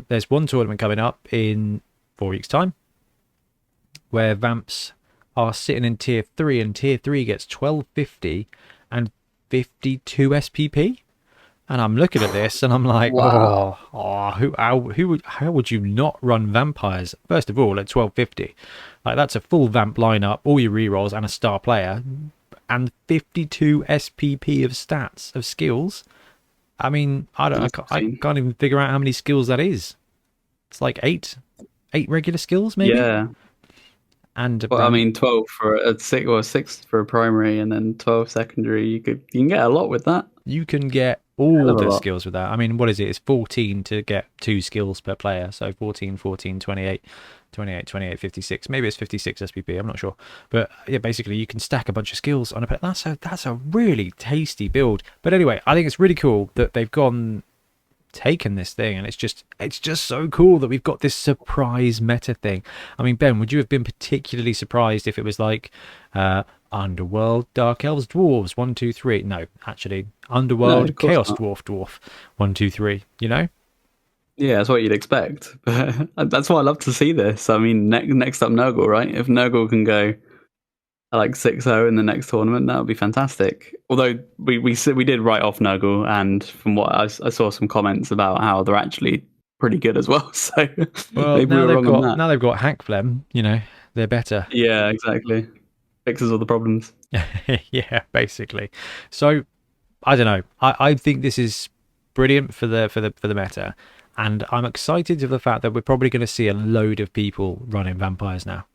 There's one tournament coming up in 4 weeks' time where Vamps are sitting in tier 3, and tier 3 gets 1250 and 52 SPP. And I'm looking at this and I'm like, wow. How would you not run Vampires? First of all, at 1250, that's a full Vamp lineup, all your rerolls and a star player, and 52 SPP of stats of skills. I mean, I can't even figure out how many skills that is. It's like eight regular skills, maybe. Yeah. And 12 for a 6 for a primary, and then 12 secondary. You can get a lot with that. You can get all the skills with that. I mean, what is it? It's 14 to get 2 skills per player. So 14, 28, 28, 56. Maybe it's 56 SPP. I'm not sure. But yeah, basically you can stack a bunch of skills on a player. That's a really tasty build. But anyway, I think it's really cool that they've taken this thing, and it's just so cool that we've got this surprise meta thing. I mean, Ben, would you have been particularly surprised if it was like Underworld, Dark Elves, Dwarves, 1, 2, 3? No, actually, Underworld, Chaos not. Dwarf, 1, 2, 3. Yeah, that's what you'd expect. That's why I love to see this. I mean, next up Nurgle, right? If Nurgle can go like 6-0 in the next tournament, that would be fantastic. Although we did write off Nurgle, and from what I saw some comments about how they're actually pretty good as well. So Well, maybe we were wrong on that. now they've got Hack Flem, they're better. Yeah, exactly. Fixes all the problems. Yeah, basically. So I don't know. I think this is brilliant for the meta, and I'm excited to the fact that we're probably going to see a load of people running vampires now.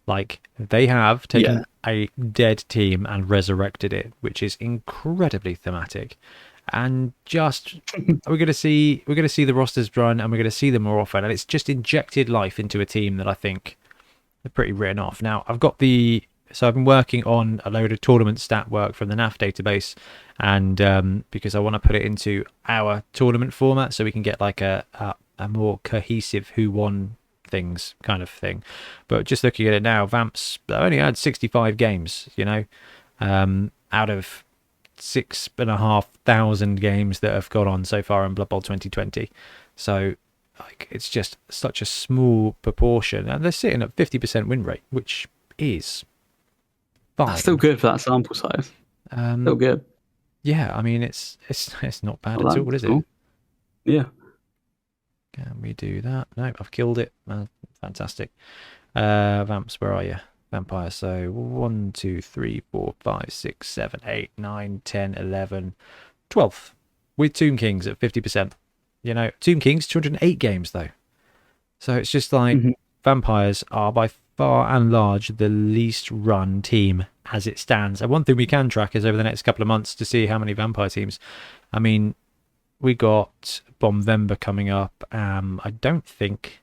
Like, they have taken a dead team and resurrected it, which is incredibly thematic. And just we're going to see the rosters run, and we're going to see them more often, and it's just injected life into a team that I think are pretty written off. Now, I've been working on a load of tournament stat work from the NAF database, and because I want to put it into our tournament format so we can get like a more cohesive who won things kind of thing. But just looking at it now, Vamps only had 65 games, out of 6,500 games that have gone on so far in Blood Bowl 2020. So like, it's just such a small proportion, and they're sitting at 50% win rate, which is fine. That's still good for that sample size. Still good. Yeah, I mean it's not bad at all, is it? Yeah. Can we do that? No, I've killed it. Fantastic. Vamps, where are you? Vampire. So 1, 2, 3, 4, 5, 6, 7, 8, 9, 10, 11, 12. With Tomb Kings at 50%. Tomb Kings, 208 games though. So it's just like vampires are by far and large the least run team as it stands. And one thing we can track is over the next couple of months to see how many vampire teams. I mean, we got Bombvember coming up. I don't think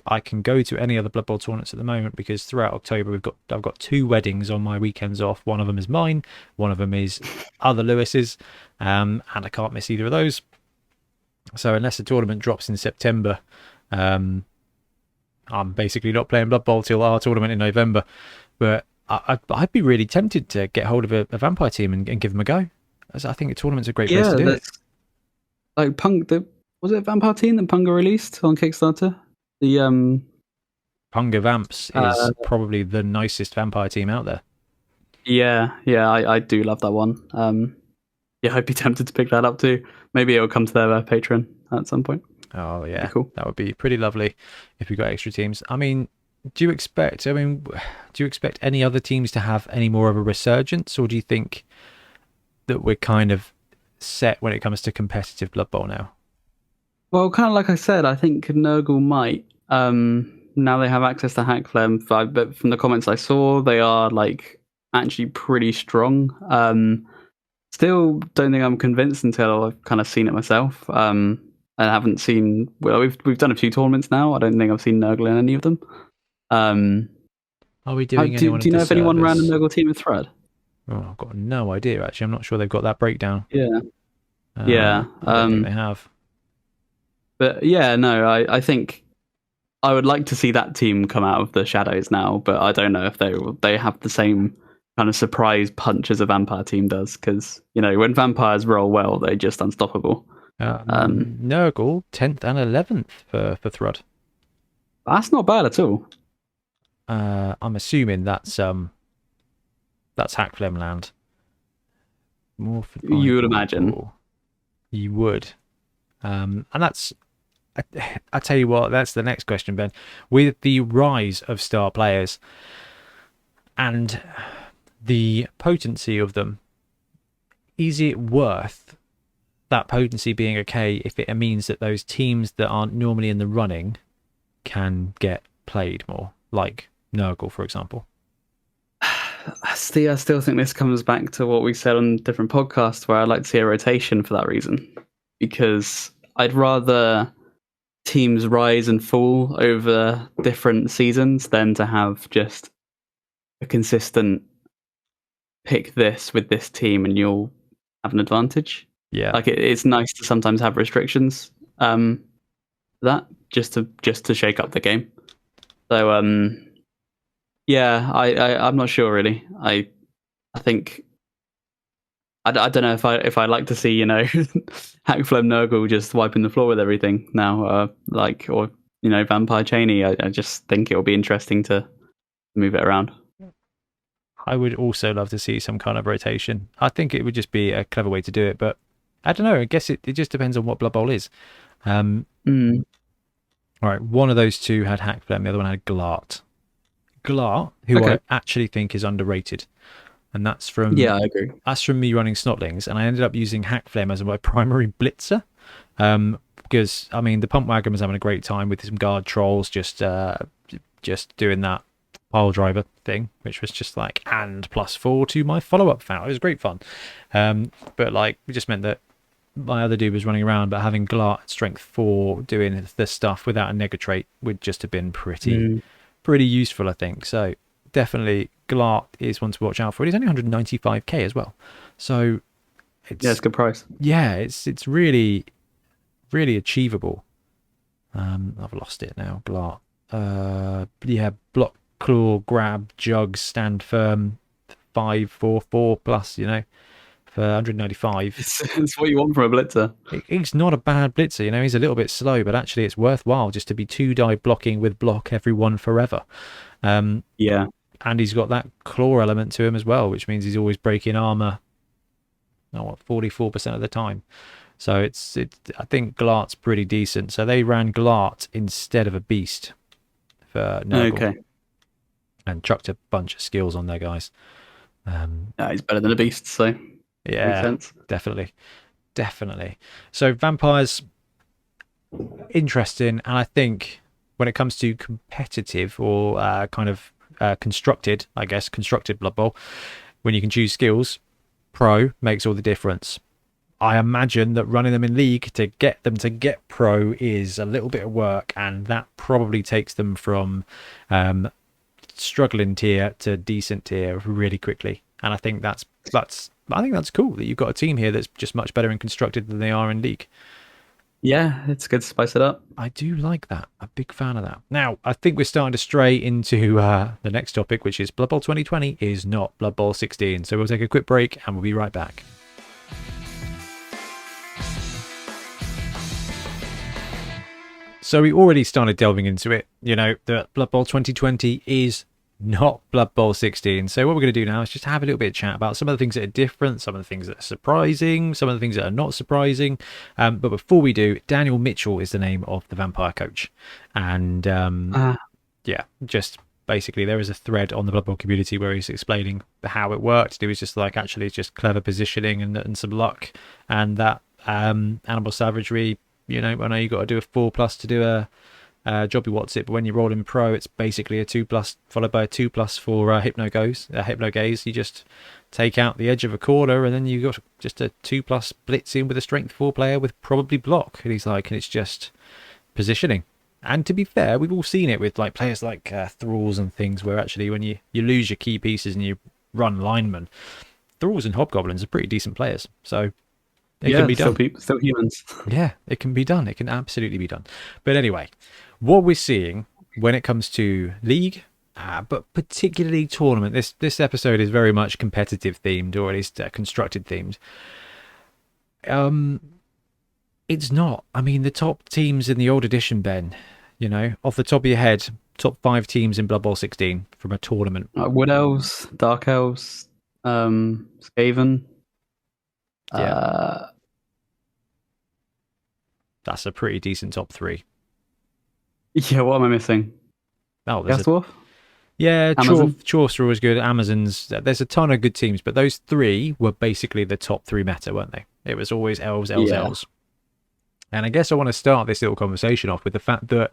I can go to any other Blood Bowl tournaments at the moment because throughout October I've got 2 weddings on my weekends off. One of them is mine, one of them is other Lewis's, and I can't miss either of those. So unless the tournament drops in September, I'm basically not playing Blood Bowl till our tournament in November. But I'd be really tempted to get hold of a vampire team and give them a go. As I think a tournament's a great place to do it. Like was it a vampire team that Punga released on Kickstarter? The Punga Vamps is probably the nicest vampire team out there. Yeah, I do love that one. I'd be tempted to pick that up too. Maybe it'll come to their Patreon at some point. Oh yeah, cool. That would be pretty lovely if we got extra teams. I mean, do you expect any other teams to have any more of a resurgence, or do you think that we're kind of set when it comes to competitive Blood Bowl now? Well, kind of like I said, I think Nurgle might. Now they have access to Hack Flem, but from the comments I saw, they are like actually pretty strong. Still don't think I'm convinced until I've kind of seen it myself. I haven't seen. Well, we've done a few tournaments now. I don't think I've seen Nurgle in any of them. Are we doing anyone? Do you know if anyone ran a Nurgle team with Thread? Oh, I've got no idea. Actually, I'm not sure they've got that breakdown. Yeah. I don't think they have. But yeah, no, I think I would like to see that team come out of the shadows now, but I don't know if they have the same kind of surprise punch as a vampire team does, because when vampires roll well, they're just unstoppable. Nurgle 10th and 11th for Thrud. That's not bad at all. I'm assuming that's Hack Flem land. You would imagine. You would. And that's, I tell you what, that's the next question, Ben. With the rise of star players and the potency of them, is it worth that potency being okay if it means that those teams that aren't normally in the running can get played more, like Nurgle, for example? I still think this comes back to what we said on different podcasts, where I'd like to see a rotation for that reason, because I'd rather teams rise and fall over different seasons than to have just a consistent pick this with this team and you'll have an advantage. Yeah, like it's nice to sometimes have restrictions. That just to shake up the game. So yeah, I'm not sure really. I think I don't know if I like to see Hack Flem Nurgle just wiping the floor with everything now, or Vampire Cheney. I just think it'll be interesting to move it around. I would also love to see some kind of rotation. I think it would just be a clever way to do it, but I don't know. I guess it just depends on what Blood Bowl is. All right, one of those two had Hack Flem, the other one had Glart. Glart, who I actually think is underrated. And that's from I agree. That's from me running Snotlings, and I ended up using Hack Flem as my primary blitzer. Because I mean the Pump Wagon was having a great time with some guard trolls, just doing that pile driver thing, which was just like and +4 to my follow-up foul. It was great fun. But like it just meant that my other dude was running around, but having Glart at strength 4 doing this stuff without a negatrait would just have been pretty useful, I think. So definitely Glart is one to watch out for. He's only 195k as well, so it's a good price. Yeah, it's really achievable. I've lost it now. Glart. Block, claw, grab, jug, stand firm, 5/4/4 plus. For 195. It's what you want from a blitzer. He's not a bad blitzer. He's a little bit slow, but actually it's worthwhile just to be 2-die blocking with block everyone forever. And he's got that claw element to him as well, which means he's always breaking armor 44% of the time. So I think Glart's pretty decent. So they ran Glart instead of a beast for Nurgle. Okay. And chucked a bunch of skills on their guys. He's better than a beast, so yeah, makes sense. Definitely. So vampires, interesting, and I think when it comes to competitive or constructed Blood Bowl, when you can choose skills, pro makes all the difference. I imagine that running them in league to get them to get pro is a little bit of work, and that probably takes them from struggling tier to decent tier really quickly. And I think that's cool that you've got a team here that's just much better in constructed than they are in league. Yeah, it's good to spice it up. I do like that. A big fan of that. Now, I think we're starting to stray into the next topic, which is Blood Bowl 2020 is not Blood Bowl 16. So we'll take a quick break and we'll be right back. So we already started delving into it, that Blood Bowl 2020 is not Blood Bowl 16. So what we're going to do now is just have a little bit of chat about some of the things that are different, some of the things that are surprising, some of the things that are not surprising. But before we do, Daniel Mitchell is the name of the vampire coach. And just basically there is a thread on the Blood Bowl community where he's explaining how it worked. It was just like, actually, it's just clever positioning and some luck. And that animal savagery, I know you got to do a 4+ to do a Jobby What's It, but when you roll in pro, it's basically a 2+ followed by a 2+ for Hypno Gaze. You just take out the edge of a corner, and then you got just a 2+ blitz in with a strength 4 player with probably block. And he's like, and it's just positioning. And to be fair, we've all seen it with like players like Thralls and things, where actually when you lose your key pieces and you run linemen, Thralls and Hobgoblins are pretty decent players. So it can be done. Still humans. Yeah, it can be done. It can absolutely be done. But anyway, what we're seeing when it comes to league, but particularly tournament, this episode is very much competitive themed, or at least constructed themed. It's not. I mean, the top teams in the old edition, Ben, off the top of your head, top 5 teams in Blood Bowl 16 from a tournament. Wood Elves, Dark Elves, Skaven. Yeah. That's a pretty decent top 3. Yeah, what am I missing? Oh, there's Dwarf? Yeah, Chaucer was good. Amazons. There's a ton of good teams, but those 3 were basically the top 3 meta, weren't they? It was always elves. And I guess I want to start this little conversation off with the fact that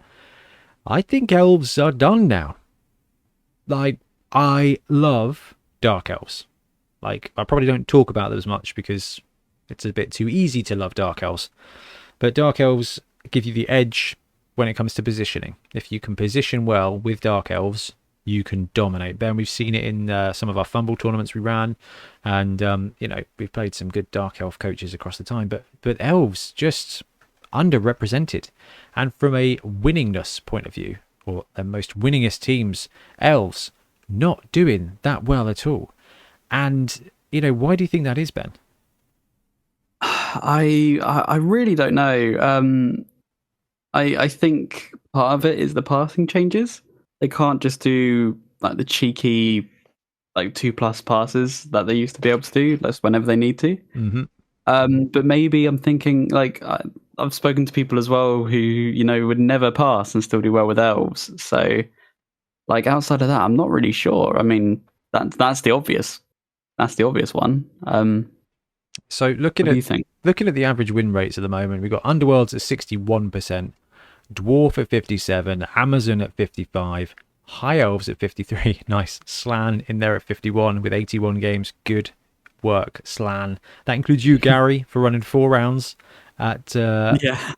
I think elves are done now. Like, I love dark elves. Like, I probably don't talk about them as much because it's a bit too easy to love dark elves. But dark elves give you the edge when it comes to positioning. If you can position well with dark elves, you can dominate. Ben, we've seen it in some of our Fumble tournaments we ran, and we've played some good dark elf coaches across the time. But elves just underrepresented, and from a winningness point of view, or the most winningest teams, elves not doing that well at all. And why do you think that is, Ben? I really don't know. I think part of it is the passing changes. They can't just do like the cheeky like 2+ passes that they used to be able to do, that's whenever they need to. But maybe I'm thinking like I've spoken to people as well who would never pass and still do well with elves. So like outside of that, I'm not really sure. I mean, that's the obvious one. So What do you think? looking at the average win rates at the moment, we've got Underworlds at 61%, Dwarf at 57, Amazon at 55, High Elves at 53. Nice. Slan in there at 51 with 81 games. Good work, Slan. That includes you, Gary, for running 4 rounds at Yeah.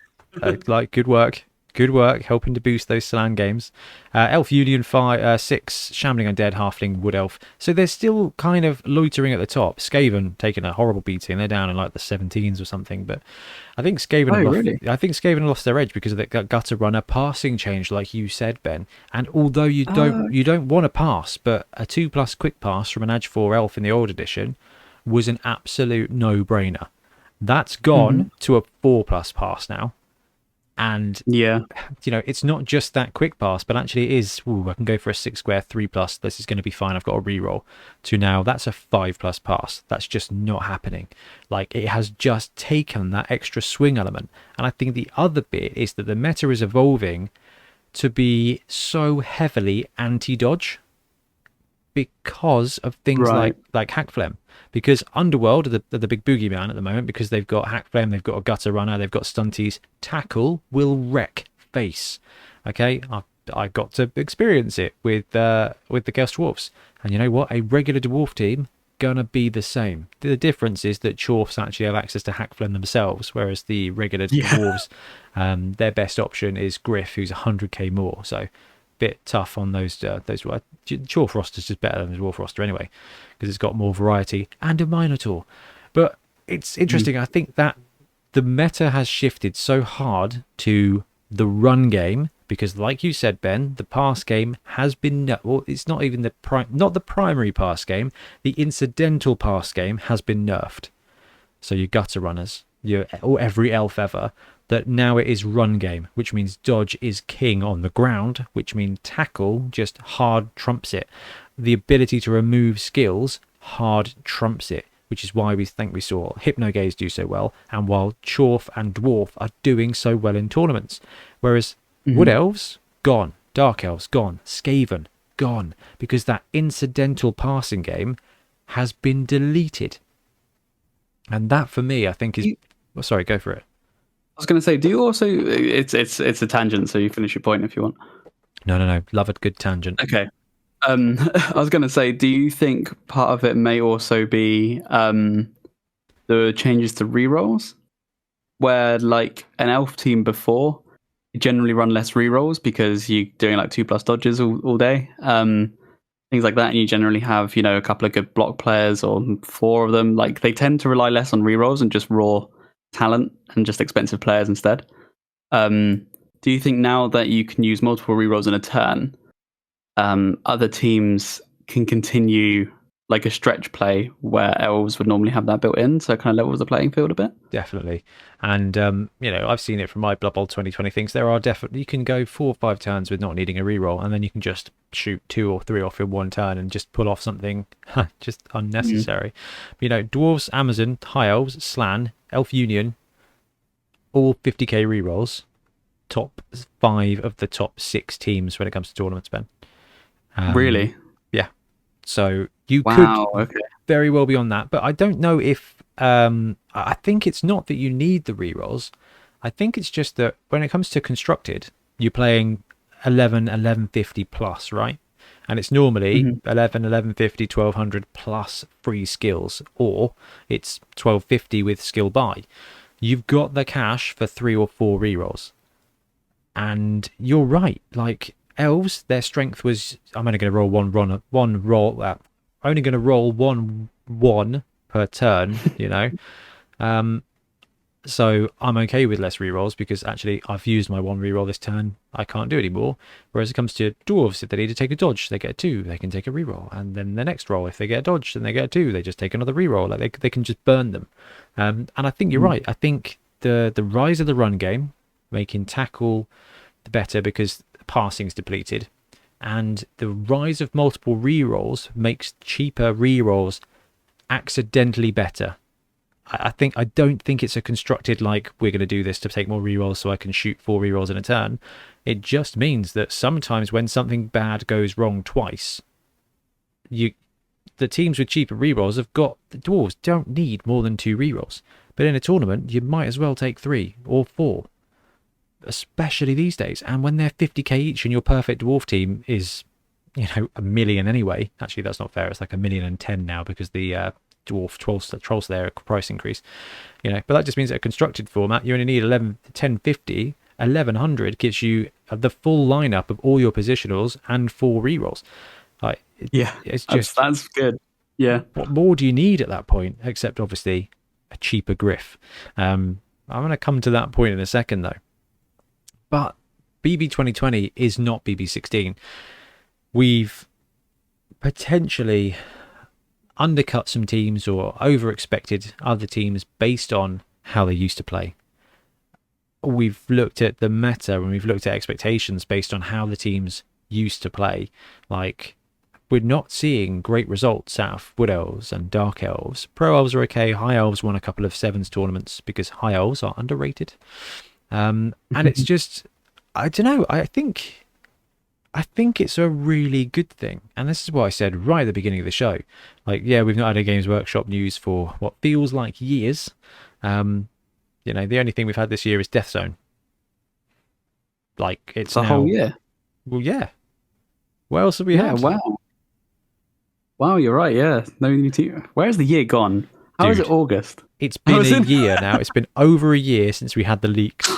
like good work. Good work, helping to boost those Slan games. Elf Union 6, Shambling Undead, Halfling, Wood Elf. So they're still kind of loitering at the top. Skaven taking a horrible beating. They're down in like the 17s or something. But I think Skaven lost their edge because of that gutter runner passing change, like you said, Ben. And although you don't want to pass, but a 2+ quick pass from an Edge 4 Elf in the old edition was an absolute no-brainer. That's gone to a 4+ pass now. And it's not just that quick pass, but actually it is, I can go for a 6 square 3+, this is going to be fine, I've got a reroll, to now that's a 5+ pass. That's just not happening. Like, it has just taken that extra swing element. And I think the other bit is that the meta is evolving to be so heavily anti-dodge because of things like Hack Phlegm. Because Underworld are the big boogeyman at the moment, because they've got Hack Phlegm, they've got a Gutter Runner, they've got Stunties. Tackle will wreck face. Okay, I got to experience it with the Chaos Dwarfs, and you know what? A regular Dwarf team gonna be the same. The difference is that Dwarfs actually have access to Hack Phlegm themselves, whereas the regular Dwarves, their best option is Griff, who's 100k more. So bit tough on those Dwarf roster's just better than the Dwarf roster anyway, because it's got more variety and a Minotaur. But it's interesting. I think that the meta has shifted so hard to the run game, because like you said, Ben, the pass game has been, well, it's not even not the primary pass game, the incidental pass game has been nerfed. So your gutter runners, or every elf ever, that now it is run game, which means dodge is king on the ground, which means tackle just hard trumps it. The ability to remove skills hard trumps it, which is why we think we saw Hypnogaze do so well, and while Chorf and Dwarf are doing so well in tournaments. Whereas Wood Elves, gone. Dark Elves, gone. Skaven, gone. Because that incidental passing game has been deleted. And that, for me, I think is... sorry, go for it. I was going to say, do you also... It's a tangent, so you finish your point if you want. No. Love a good tangent. Okay. I was going to say, do you think part of it may also be the changes to rerolls? Where, like, an elf team before, you generally run less rerolls because you're doing, like, 2+ dodges all day. Things like that, and you generally have, a couple of good block players or 4 of them. Like, they tend to rely less on rerolls and just raw talent and just expensive players instead. Do you think now that you can use multiple rerolls in a turn, other teams can continue like a stretch play where elves would normally have that built in, so it kind of levels the playing field a bit? Definitely. And I've seen it from my Blood Bowl 2020 things. There are definitely, you can go 4 or 5 turns with not needing a reroll, and then you can just shoot 2 or 3 off in one turn and just pull off something just unnecessary. Dwarves, Amazon, High Elves, Slan, Elf Union, all 50k rerolls, top 5 of the top 6 teams when it comes to tournaments, Ben. Really? Yeah. So you could very well be on that, but I don't know if I think it's not that you need the rerolls. I think it's just that when it comes to constructed, you're playing 1150 plus, right? And it's normally 1150, 1200 plus free skills, or it's 1250 with skill buy. You've got the cash for 3 or 4 rerolls. And you're right, like elves, their strength was, I'm only going to roll one roll, only going to roll one per turn, so I'm okay with less rerolls, because actually I've used my 1 reroll this turn, I can't do it anymore. Whereas it comes to dwarves, if they need to take a dodge, they get a 2, they can take a reroll, and then the next roll, if they get a dodge, then they get a 2, they just take another reroll. Like they can just burn them. And I think you're right. I think the rise of the run game, making tackle the better because passing's depleted, and the rise of multiple rerolls makes cheaper rerolls accidentally better. I don't think it's a constructed like we're going to do this to take more rerolls so I can shoot 4 rerolls in a turn. It just means that sometimes when something bad goes wrong twice, the teams with cheaper rerolls have got the dwarves don't need more than 2 rerolls, but in a tournament you might as well take 3 or 4, especially these days. And when they're 50k each and your perfect dwarf team is, you know, 1 million anyway. Actually, that's not fair. It's like 1,010,000 now because the dwarf trolls there price increase, you know. But that just means that a constructed format you only need 1050. 1100 gives you the full lineup of all your positionals and 4 rerolls. Like, it's just that's good. Yeah. What more do you need at that point, except obviously a cheaper Griff? I'm going to come to that point in a second though. But BB2020 is not BB16. We've potentially undercut some teams or over-expected other teams based on how they used to play. We've looked at the meta and we've looked at expectations based on how the teams used to play. Like, we're not seeing great results out of Wood Elves and Dark Elves. Pro Elves are okay. High Elves won a couple of Sevens tournaments because High Elves are underrated. And it's just, I don't know, I think it's a really good thing. And this is what I said right at the beginning of the show. Like, yeah, we've not had a Games Workshop news for what feels like years. You know, the only thing we've had this year is Death Zone. Like, it's the whole year. Well, yeah. What else have we had? Wow, you're right. Yeah, no new team. Where's the year gone? How is it August? It's been a year now. It's been over a year since we had the leaks.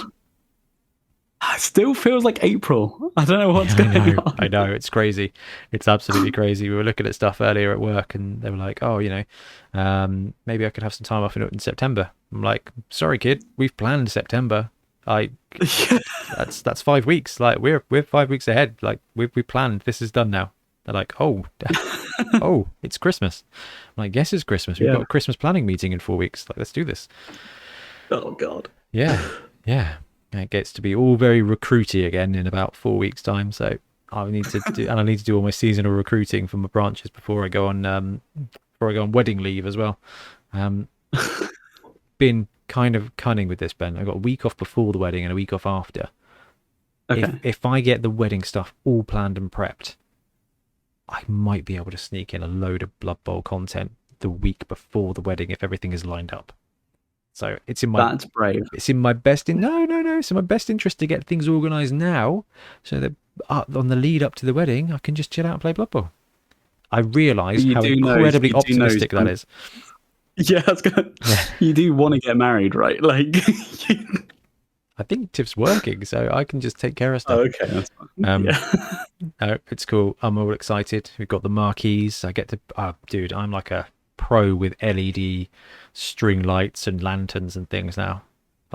It still feels like April. I don't know what's going on. I know, it's crazy. It's absolutely crazy. We were looking at stuff earlier at work and they were like, oh, you know, maybe I could have some time off in September. I'm like, sorry, kid, we've planned September. That's 5 weeks. Like, we're 5 weeks ahead. Like, we planned. This is done now. They're like, oh, oh, it's Christmas. I'm like, yes, it's Christmas. We've got a Christmas planning meeting in 4 weeks. Like, let's do this. Oh, God. Yeah. It gets to be all very recruity again in about 4 weeks' time. So I need to do all my seasonal recruiting for my branches before I go on wedding leave as well. Been kind of cunning with this, Ben. I got a week off before the wedding and a week off after. Okay. If I get the wedding stuff all planned and prepped, I might be able to sneak in a load of Blood Bowl content the week before the wedding if everything is lined up. So it's in my That's brave. It's in my best it's in my best interest to get things organised now, so that on the lead up to the wedding I can just chill out and play Blood Bowl. I realise how incredibly optimistic that is. Yeah, you do want to get married, right? Like, I think Tiff's working, so I can just take care of stuff. Oh, okay, that's fine. No, it's cool. I'm all excited. We've got the marquees. I get to, dude, I'm like a pro with LED string lights and lanterns and things now.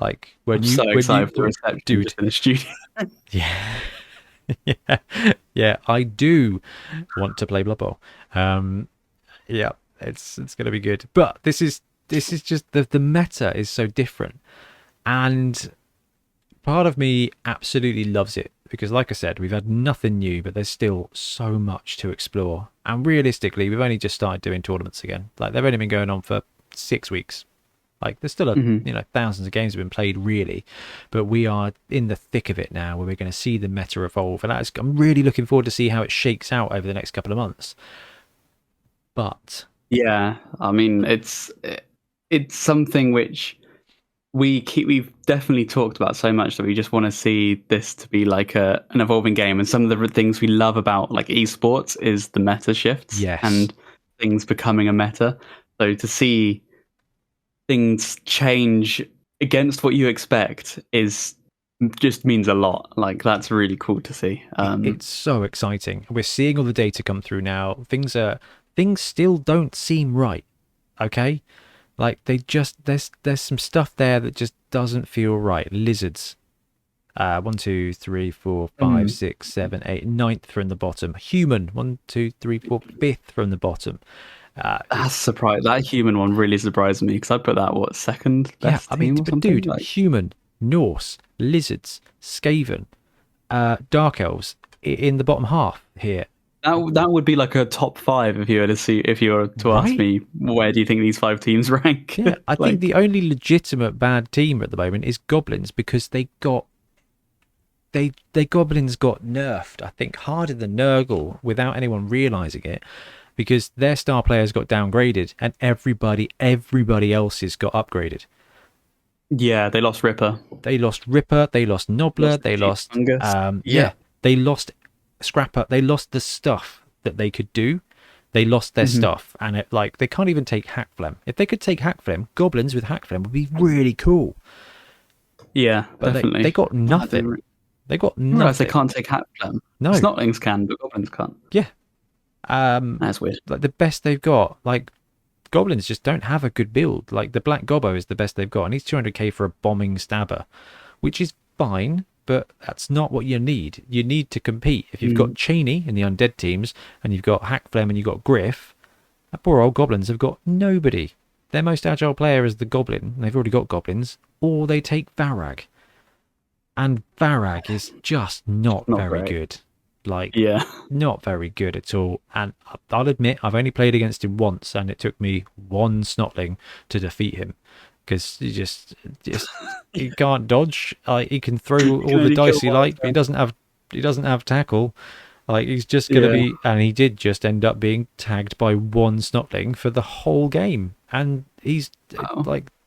Like, when you, so excited for the reception, dude, in the studio. yeah, I do want to play Blood Bowl. Yeah, it's gonna be good. But this is just the meta is so different, and part of me absolutely loves it because, like I said, we've had nothing new, but there's still so much to explore. And realistically, we've only just started doing tournaments again. Like, they've only been going on for 6 weeks. Like, there's still thousands of games have been played, really, but we are in the thick of it now, where we're going to see the meta evolve, and I'm really looking forward to see how it shakes out over the next couple of months. But yeah, I mean, it's something which we've definitely talked about so much that we just want to see this to be like an evolving game. And some of the things we love about like esports is the meta shifts, and things becoming a meta. So to see things change against what you expect just means a lot. Like, that's really cool to see. It's so exciting. We're seeing all the data come through now. Things still don't seem right. Okay. Like, there's some stuff there that just doesn't feel right. Lizards. 1, 2, 3, 4, 5, 6, 7, 8, 9th from the bottom. Human. 1, 2, 3, 4, 5th from the bottom. That's surprised. That human one really surprised me because I put that second best. Yeah, I mean, team or but dude, like... human, Norse, lizards, Skaven, Dark Elves. in the bottom half here. That would be like a top 5 if you were to ask Right? me where do you think these 5 teams rank? Yeah, I think the only legitimate bad team at the moment is Goblins, because they Goblins got nerfed, I think, harder than Nurgle without anyone realizing it, because their star players got downgraded and everybody else's got upgraded. Yeah, they lost Ripper. They lost Nobbler, they lost they lost Scrapper, they lost the stuff that they could do. They lost their stuff, and they can't even take Hackflem. If they could take Hackflem, Goblins with Hackflem would be really cool. Yeah, but definitely. They got nothing. They got nothing. They can't take Hackflem. No, Snotlings can, but Goblins can't. Yeah, that's weird. Like the best they've got, Goblins just don't have a good build. Like the Black Gobbo is the best they've got, and he's 200k for a bombing stabber, which is fine, but that's not what you need. You need to compete. If you've got Cheney in the undead teams, and you've got Hackflem and you've got Griff, that poor old Goblins have got nobody. Their most agile player is the Goblin, and they've already got Goblins, or they take Varag. And Varag is just not very good. Not very good at all. And I'll admit, I've only played against him once, and it took me one Snotling to defeat him, because he can't dodge. He can throw all the dice he likes, but he doesn't have tackle. He's just gonna be, and he did just end up being tagged by one Snotling for the whole game, and he's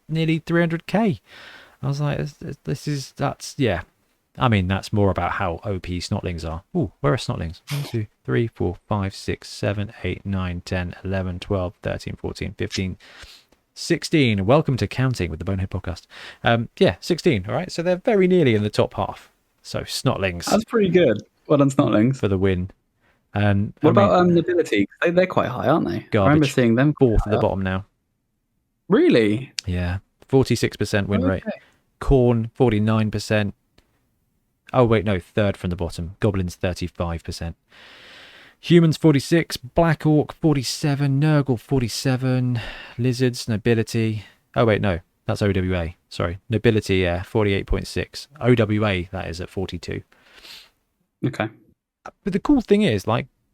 nearly 300k. I was like, that's I mean, that's more about how OP Snotlings are. Ooh, where are Snotlings? 1, 2, 3, 4, 5, 6, 7, 8, 9, 10, 11, 12, 13, 14, 15, 16. Welcome to Counting with the Bonehead Podcast. 16. All right, so they're very nearly in the top half. So Snotlings. That's pretty good. Well done, Snotlings. For the win. And what about Nobility? They're quite high, aren't they? Garbage. I remember seeing them 4th at the bottom now. Really? Yeah. 46% win rate. Khorne, 49%. Oh, wait, no, 3rd from the bottom. Goblins, 35%. Humans, 46. Black Orc, 47. Nurgle, 47. Lizards, Nobility. Oh, wait, no, that's OWA. Sorry. Nobility, 48.6. OWA, that is, at 42. Okay. But the cool thing is,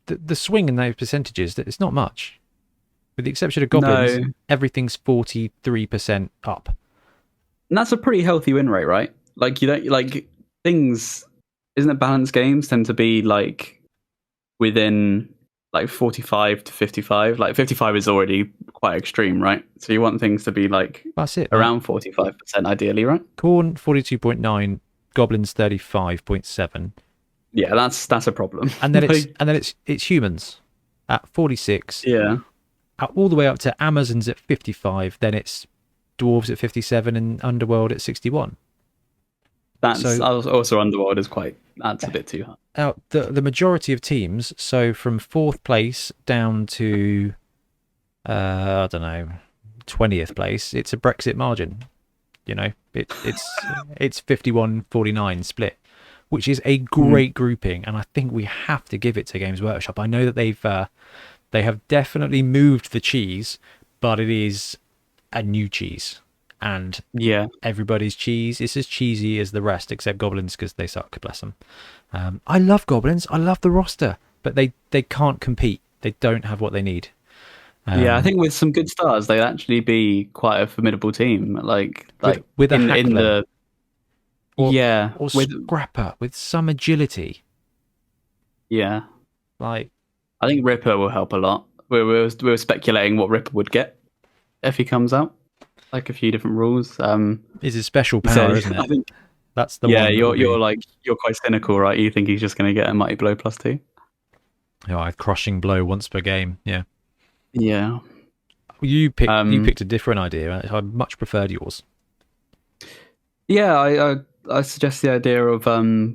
the swing in those percentages, it's not much. With the exception of Goblins, everything's 43% up. And that's a pretty healthy win rate, right? You don't things. Isn't it balanced games tend to be within 45 to 55? 55 is already quite extreme, right? So you want things to be that's it, around 45% ideally, right? Khorne 42.9, Goblins 35.7. Yeah, that's a problem. And then it's humans at 46. Yeah. All the way up to Amazons at 55. Then it's dwarves at 57 and Underworld at 61. That's also Underworld is that's a bit too high. Now the majority of teams, so from 4th place down to I don't know, 20th place, it's a Brexit margin. It's 51-49 split, which is a great grouping, and I think we have to give it to Games Workshop. I know that they have definitely moved the cheese, but it is a new cheese. And everybody's cheese is as cheesy as the rest, except Goblins, because they suck, bless them. I love Goblins. I love the roster, but they can't compete. They don't have what they need. I think with some good stars, they'd actually be quite a formidable team. With a Hackflem. Or with Scrapper, with some agility. Yeah. I think Ripper will help a lot. We were speculating what Ripper would get if he comes out. A few different rules. It's his special power, isn't it? I think that's the one. Yeah, you're quite cynical, right? You think he's just going to get a Mighty Blow +2? A crushing blow once per game. Yeah. Yeah. You picked a different idea. I much preferred yours. Yeah, I suggest the idea of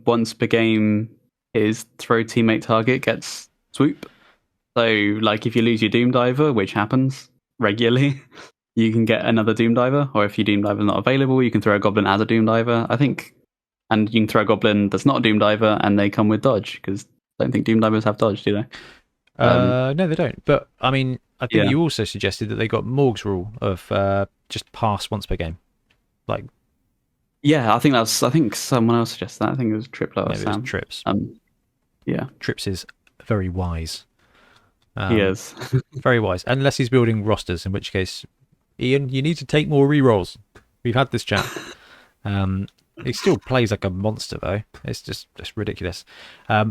once per game his throw teammate target gets swoop. So if you lose your Doom Diver, which happens regularly, you can get another Doom Diver, or if your Doom Diver is not available, you can throw a Goblin as a Doom Diver, I think. And you can throw a Goblin that's not a Doom Diver, and they come with dodge, because I don't think Doom Divers have dodge, do they? No, they don't. But, I mean, I think you also suggested that they got Morg's rule of just pass once per game. Yeah, I think someone else suggested that. I think it was Triplo or Sam. It was Trips. Yeah, Trips is very wise. he is. Very wise. Unless he's building rosters, in which case, Ian, you need to take more rerolls. We've had this chat. He still plays like a monster, though. It's just ridiculous.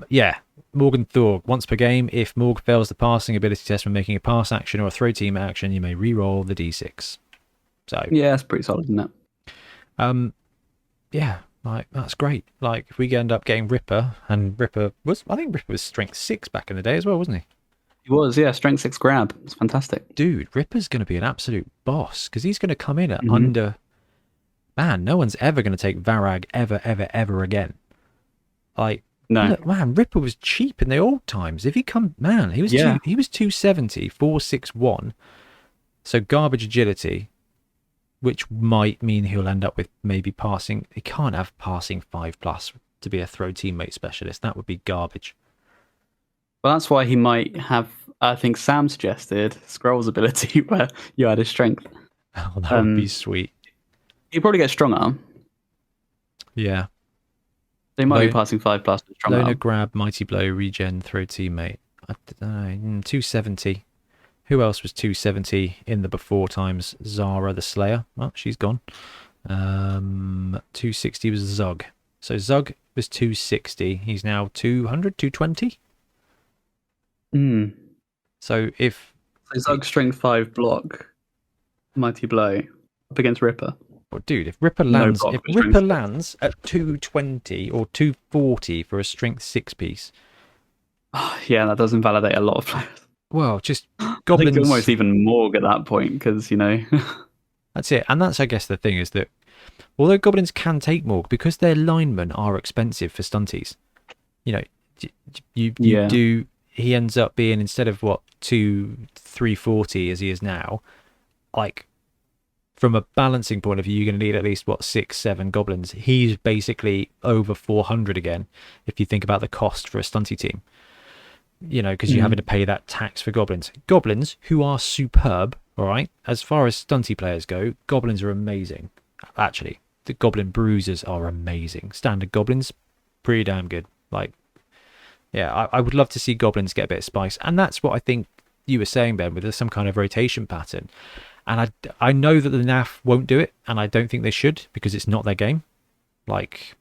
Yeah, Morgan Thor. Once per game, if Morg fails the passing ability test when making a pass action or a throw team action, you may reroll the d6. So Yeah, it's pretty solid, isn't it? Yeah, like that's great. Like if we end up getting Ripper, and I think Ripper was strength 6 back in the day as well, wasn't he? He was, yeah, strength 6 grab. It's fantastic. Dude, Ripper's going to be an absolute boss because he's going to come in at Mhm. under. Man, no one's ever going to take Varag ever again. Like, No. look, man, Ripper was cheap in the old times. If he come, man, he was Yeah. he was 270, 461. So garbage agility, which might mean he'll end up with maybe passing. He can't have passing 5+ to be a throw teammate specialist. That would be garbage. Well, that's why he might have, I think Sam suggested, Scroll's ability where you add his strength. Oh, that would be sweet. He'd probably get strong arm. Yeah. They might be passing 5+ with strong Loner arm. grab, mighty blow, regen, throw teammate. I don't know. 270. Who else was 270 in the before times? Zara the Slayer. Well, she's gone. 260 was Zug. So Zug was 260. He's now 200, 220. So if Zug strength 5 block, mighty blow up against Ripper. Well, dude, if Ripper lands, at 220 or 240 for a strength 6 piece, yeah, that does invalidate a lot of players. Well, just goblins. I think almost even Morg at that point because That's it, and that's I guess the thing is that although goblins can take Morg because their linemen are expensive for stunties, you know, you do. He ends up being instead of 340 as he is now, like. From a balancing point of view, you're going to need at least 6-7 goblins. He's basically over 400 again if you think about the cost for a stunty team. You know, because you're having to pay that tax for goblins. Goblins, who are superb, all right? As far as stunty players go, goblins are amazing. Actually, the goblin bruisers are amazing. Standard goblins, pretty damn good. Like, yeah, I would love to see goblins get a bit of spice. And that's what I think you were saying, Ben, with some kind of rotation pattern. And I know that the NAF won't do it, and I don't think they should because it's not their game. Like,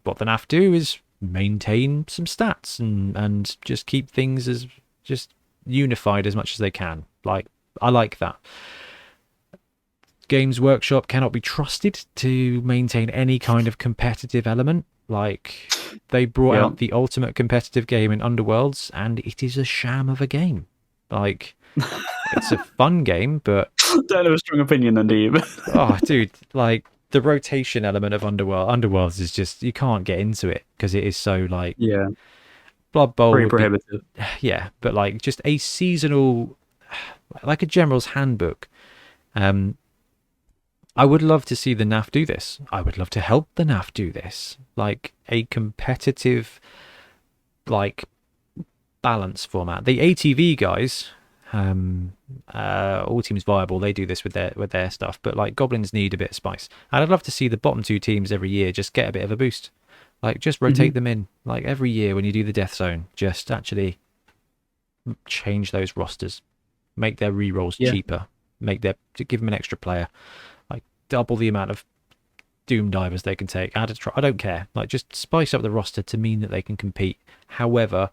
what the NAF do is maintain some stats and just keep things as just unified as much as they can. Like, I like that. Games Workshop cannot be trusted to maintain any kind of competitive element. Like, they brought out the ultimate competitive game in Underworlds, and it is a sham of a game. Like... It's a fun game, but don't have a strong opinion on you. Oh, dude, like the rotation element of Underworlds is just you can't get into it because it is so like Blood Bowl pretty prohibitive. Yeah, but like just a seasonal, like a general's handbook. I would love to see the NAF do this. I would love to help the NAF do this, like a competitive, like balance format. The ATV guys. All teams viable, they do this with their stuff, but like goblins need a bit of spice, and I'd love to see the bottom 2 teams every year just get a bit of a boost, like just rotate them in, like every year when you do the death zone, just actually change those rosters, make their rerolls cheaper, give them an extra player, like double the amount of doom divers they can take, I don't care, like just spice up the roster to mean that they can compete. However,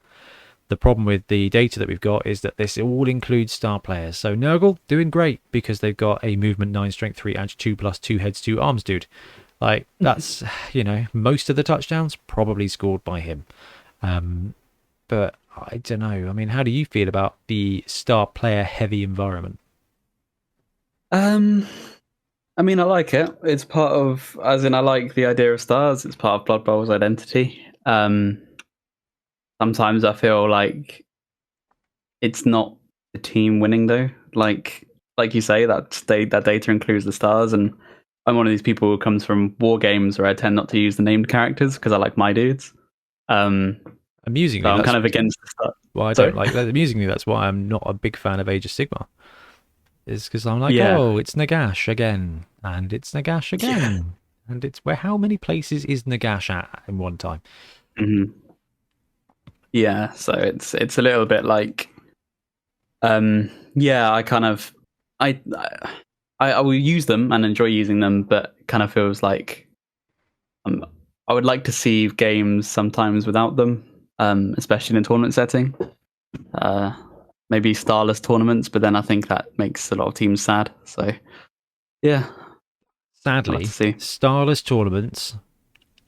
the problem with the data that we've got is that this all includes star players. So Nurgle doing great because they've got a movement 9, strength 3, edge 2 plus 2 heads 2 arms dude. Like that's most of the touchdowns probably scored by him. But I don't know. I mean, how do you feel about the star player heavy environment? I mean, I like it. It's part of, as in, I like the idea of stars. It's part of Blood Bowl's identity. Sometimes I feel like it's not the team winning though. Like you say, that data includes the stars, and I'm one of these people who comes from war games where I tend not to use the named characters because I like my dudes. Amusingly, so I'm kind of against the stars. Well, I don't like that. Amusingly, that's why I'm not a big fan of Age of Sigmar. Is because I'm like, oh, it's Nagash again, and it's Nagash again, and it's how many places is Nagash at in one time? Yeah, so it's a little bit like, yeah, I will use them and enjoy using them, but it kind of feels like I would like to see games sometimes without them, especially in a tournament setting. Maybe starless tournaments, but then I think that makes a lot of teams sad. So yeah, I'll have Sadly, to see. starless tournaments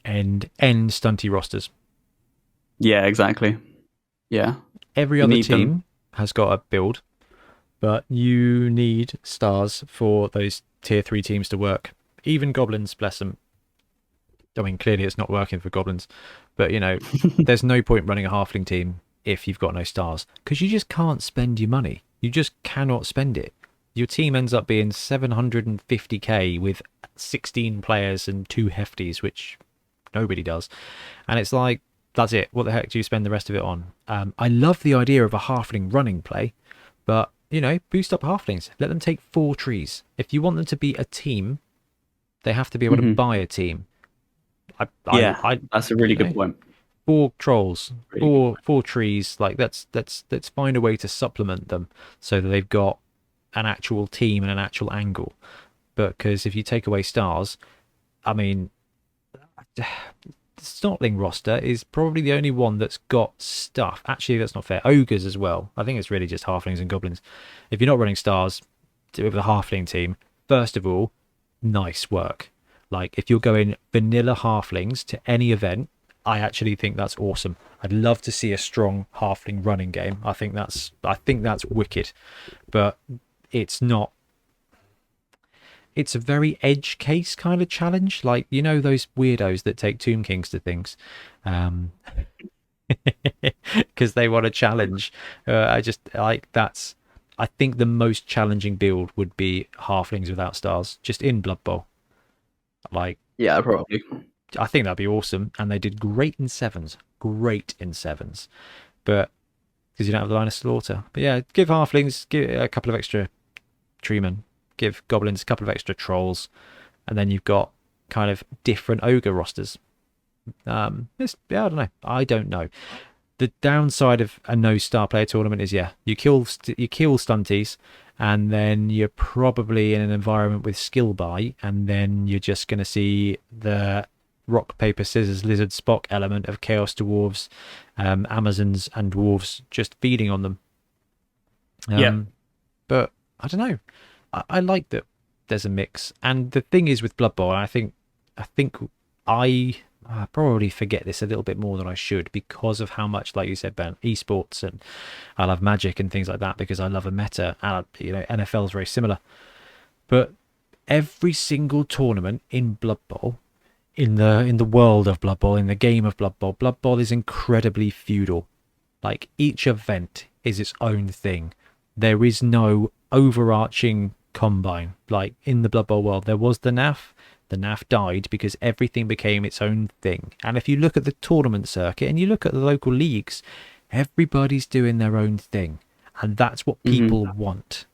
and end stunty rosters. Yeah, exactly. Yeah, Every you other need them. team has got a build, but you need stars for those tier 3 teams to work. Even goblins, bless them. I mean, clearly it's not working for goblins, but you know, there's no point running a halfling team if you've got no stars, because you just can't spend your money. You just cannot spend it. Your team ends up being 750k with 16 players and 2 hefties, which nobody does. And it's like, that's it. What the heck do you spend the rest of it on? I love the idea of a halfling running play, but you know, boost up halflings. Let them take 4 trees. If you want them to be a team, they have to be able to buy a team. That's a really good point. 4 trolls, Really four trees. Like let's find a way to supplement them so that they've got an actual team and an actual angle. Because if you take away stars, I mean, the Snotling roster is probably the only one that's got stuff. Actually, that's not fair. Ogres as well. I think it's really just halflings and goblins. If you're not running stars with a halfling team, first of all, nice work. Like if you're going vanilla halflings to any event, I actually think that's awesome. I'd love to see a strong halfling running game. I think that's wicked. But it's not. It's a very edge case kind of challenge. Like, you know, those weirdos that take Tomb Kings to things. Because they want a challenge. I think the most challenging build would be halflings without stars, just in Blood Bowl. Like, yeah, probably. I think that'd be awesome, and they did great in sevens, but because you don't have the line of slaughter. But yeah, give halflings, give a couple of extra treemen, give goblins a couple of extra trolls, and then you've got kind of different ogre rosters. I don't know. The downside of a no star player tournament is you kill stunties, and then you're probably in an environment with skill buy, and then you're just going to see the rock paper scissors lizard Spock element of chaos dwarves, Amazons and dwarves just feeding on them. But I don't know. I like that there's a mix, and the thing is with Blood Bowl, I think I probably forget this a little bit more than I should because of how much, like you said, Ben, esports, and I love Magic and things like that because I love a meta, and you know, NFL is very similar. But every single tournament in Blood Bowl, in the world of Blood Bowl, in the game of Blood Bowl is incredibly feudal. Like each event is its own thing. There is no overarching combine. Like in the Blood Bowl world, there was the NAF. The NAF died because everything became its own thing. And if you look at the tournament circuit and you look at the local leagues, everybody's doing their own thing. And that's what people want.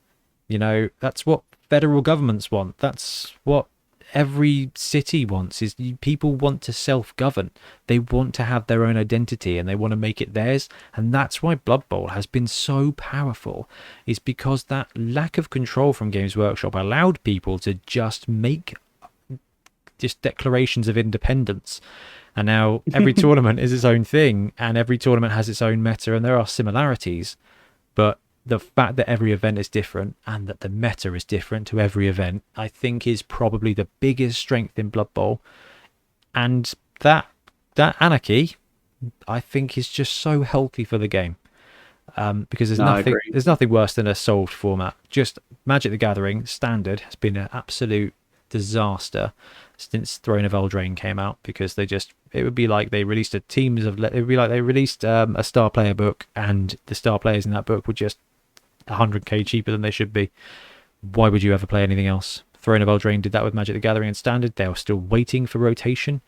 You know, that's what federal governments want. That's what every city wants, is people want to self-govern. They want to have their own identity and they want to make it theirs. And that's why Blood Bowl has been so powerful, is because that lack of control from Games Workshop allowed people to just make just declarations of independence. And now every tournament is its own thing, and every tournament has its own meta, and there are similarities, but the fact that every event is different and that the meta is different to every event, I think is probably the biggest strength in Blood Bowl. And that anarchy, I think, is just so healthy for the game. Because there's nothing worse than a solved format. Just Magic the Gathering Standard has been an absolute disaster since Throne of Eldraine came out, because it would be like they released a star player book, and the star players in that book were just 100k cheaper than they should be. Why would you ever play anything else? Throne of Eldraine did that with Magic the Gathering and Standard. They were still waiting for rotation.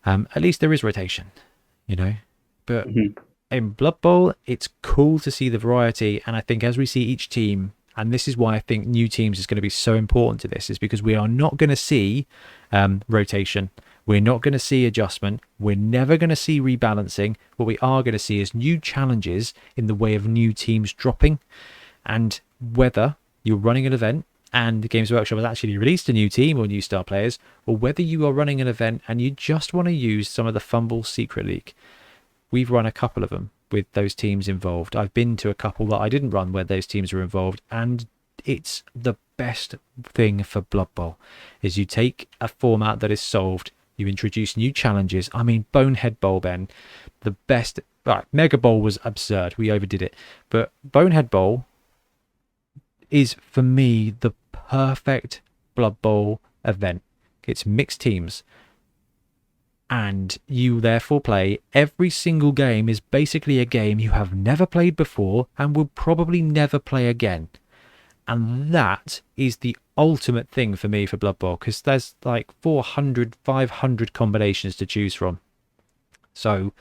At least there is rotation, you know. But in Blood Bowl, it's cool to see the variety, and I think as we see each team, and this is why I think new teams is going to be so important to this, is because we are not going to see rotation. We're not going to see adjustment. We're never going to see rebalancing. What we are going to see is new challenges in the way of new teams dropping. And whether you're running an event and Games Workshop has actually released a new team or new star players, or whether you are running an event and you just want to use some of the Fumble Secret League, we've run a couple of them with those teams involved. I've been to a couple that I didn't run where those teams were involved, and it's the best thing for Blood Bowl is you take a format that is solved, you introduce new challenges. I mean, Bonehead Bowl, Ben, the best. Right, Mega Bowl was absurd, we overdid it, but Bonehead Bowl is for me the perfect Blood Bowl event. It's mixed teams, and you therefore play every single game is basically a game you have never played before and will probably never play again. And that is the ultimate thing for me for Blood Bowl, because there's like 400, 500 combinations to choose from. So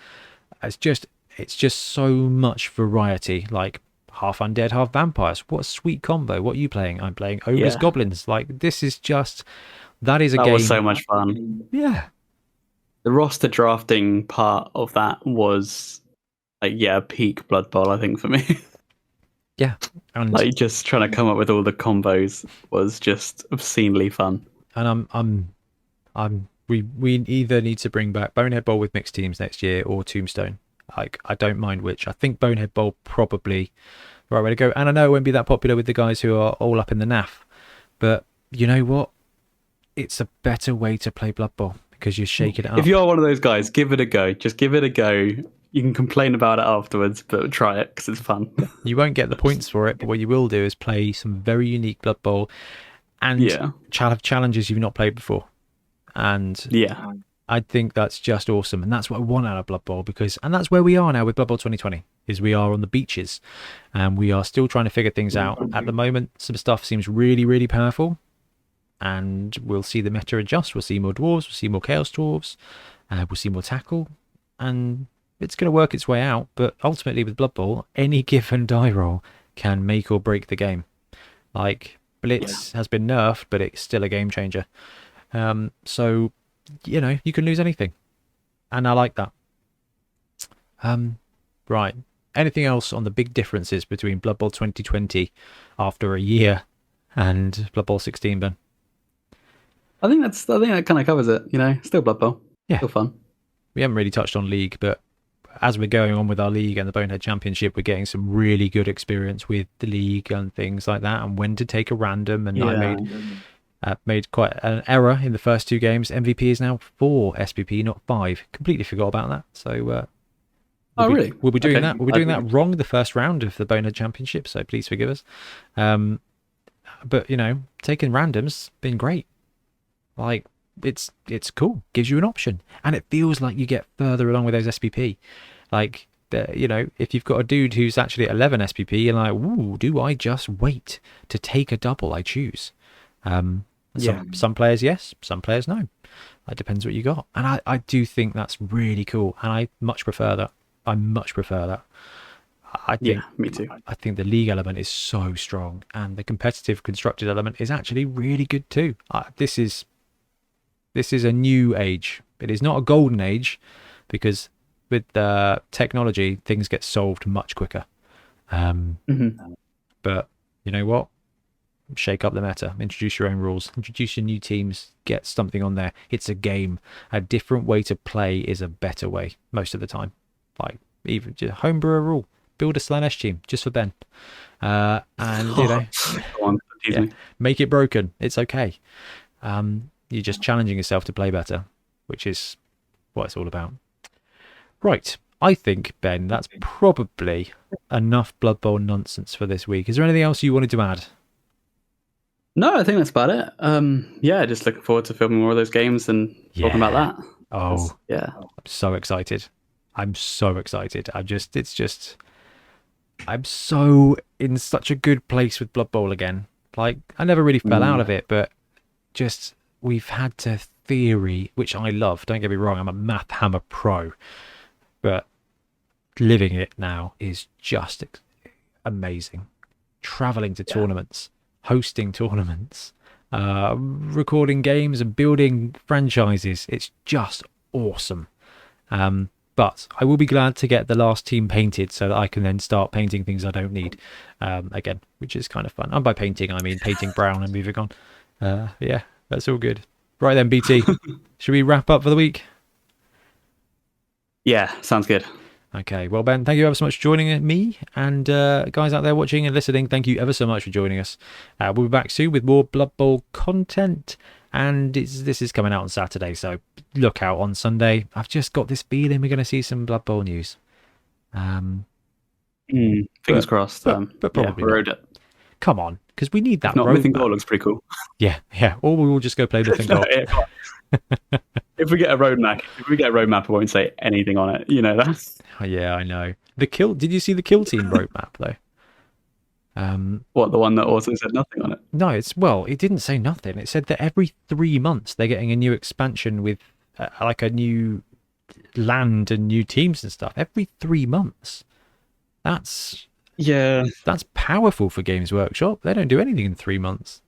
it's just so much variety. Like half undead, half vampires. What a sweet combo. What are you playing? I'm playing ogres, goblins. Like, this is just, that is a game. That was so much fun. Yeah. The roster drafting part of that was peak Blood Bowl, I think, for me. Yeah. And like, just trying to come up with all the combos was just obscenely fun. And we either need to bring back Bonehead Bowl with mixed teams next year or Tombstone. Like, I don't mind which. I think Bonehead Bowl probably the right way to go. And I know it won't be that popular with the guys who are all up in the NAF, but you know what? It's a better way to play Blood Bowl because you're shaking it up. If you are one of those guys, give it a go. Just give it a go. You can complain about it afterwards, but try it because it's fun. You won't get the points for it, but what you will do is play some very unique Blood Bowl and have challenges you've not played before. And I think that's just awesome. And that's what I want out of Blood Bowl, and that's where we are now with Blood Bowl 2020, is we are on the beaches and we are still trying to figure things out. At the moment, some stuff seems really, really powerful, and we'll see the meta adjust. We'll see more dwarves, we'll see more chaos dwarves, we'll see more tackle, and it's going to work its way out. But ultimately with Blood Bowl, any given die roll can make or break the game. Like, Blitz has been nerfed, but it's still a game changer. So, you know, you can lose anything, and I like that. Right. Anything else on the big differences between Blood Bowl 2020 after a year and Blood Bowl 16, Ben? I think that kind of covers it. You know, still Blood Bowl. Yeah, still fun. We haven't really touched on League, but as we're going on with our League and the Bonehead Championship, we're getting some really good experience with the League and things like that, and when to take a random. And I made quite an error in the first two games. MVP is now 4 SPP, not 5. Completely forgot about that. So, really? We'll be doing that. We'll be doing that wrong the first round of the Bonehead Championship. So please forgive us. But you know, taking randoms been great. Like, it's cool. Gives you an option, and it feels like you get further along with those SPP. Like, you know, if you've got a dude who's actually at 11 SPP, you're like, ooh, do I just wait to take a double? I choose. Some players yes, some players no. It depends what you got, and I do think that's really cool, and I much prefer that. I think, me too. I think the League element is so strong, and the competitive constructed element is actually really good too. This is a new age. It is not a golden age, because with technology things get solved much quicker. But you know what? Shake up the meta, introduce your own rules, introduce your new teams, get something on there. It's a game. A different way to play is a better way most of the time. Like, even just homebrew a rule, build a Slanesh team just for Ben, and you know, make it broken. It's okay. You're just challenging yourself to play better, which is what it's all about. Right. I think, Ben, that's probably enough Blood Bowl nonsense for this week. Is there anything else you wanted to add? No, I think that's about it. Just looking forward to filming more of those games and talking about that. I'm so excited. I'm so in such a good place with Blood Bowl again. Like, I never really fell out of it, but just we've had to theory, which I love. Don't get me wrong, I'm a Math Hammer pro, but living it now is just amazing. Traveling to tournaments, hosting tournaments, recording games and building franchises. It's just awesome. But I will be glad to get the last team painted so that I can then start painting things I don't need again, which is kind of fun. And by painting, I mean painting brown and moving on. Yeah, that's all good. Right then, BT, should we wrap up for the week? Yeah, sounds good. Okay, well, Ben, thank you ever so much for joining me. And guys out there watching and listening, thank you ever so much for joining us. We'll be back soon with more Blood Bowl content. And this is coming out on Saturday, so look out on Sunday. I've just got this feeling we're going to see some Blood Bowl news. Fingers crossed. But probably road it. Come on, because we need that. If not, Myth and Gore looks pretty cool. Yeah. Or we will just go play Myth and Gore. If we get a roadmap, I won't say anything on it. You know that. Yeah, I know. Did you see the Kill Team roadmap though? What, the one that also said nothing on it? No, it didn't say nothing. It said that every 3 months they're getting a new expansion with like a new land and new teams and stuff. Every 3 months. That's powerful for Games Workshop. They don't do anything in 3 months.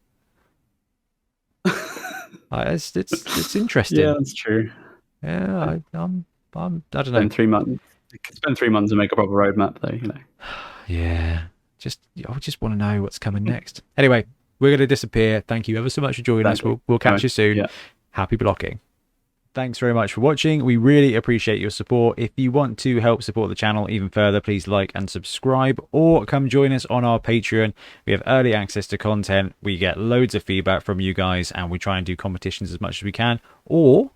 It's interesting. Yeah, that's true. Yeah, I don't know. In 3 months, you could spend 3 months and make a proper roadmap, though. You know. Yeah. I just want to know what's coming next. Anyway, we're going to disappear. Thank you ever so much for joining us. We'll catch you soon. Yeah. Happy blocking. Thanks very much for watching. We really appreciate your support. If you want to help support the channel even further, please like and subscribe, or come join us on our Patreon. We have early access to content. We get loads of feedback from you guys, and we try and do competitions as much as we can. Or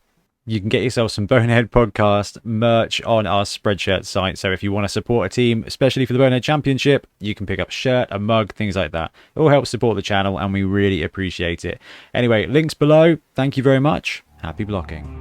you can get yourself some Bonehead Podcast merch on our Spreadshirt site. So if you want to support a team, especially for the Bonehead Championship, you can pick up a shirt, a mug, things like that. It all helps support the channel, and we really appreciate it. Anyway, links below. Thank you very much. Happy blocking.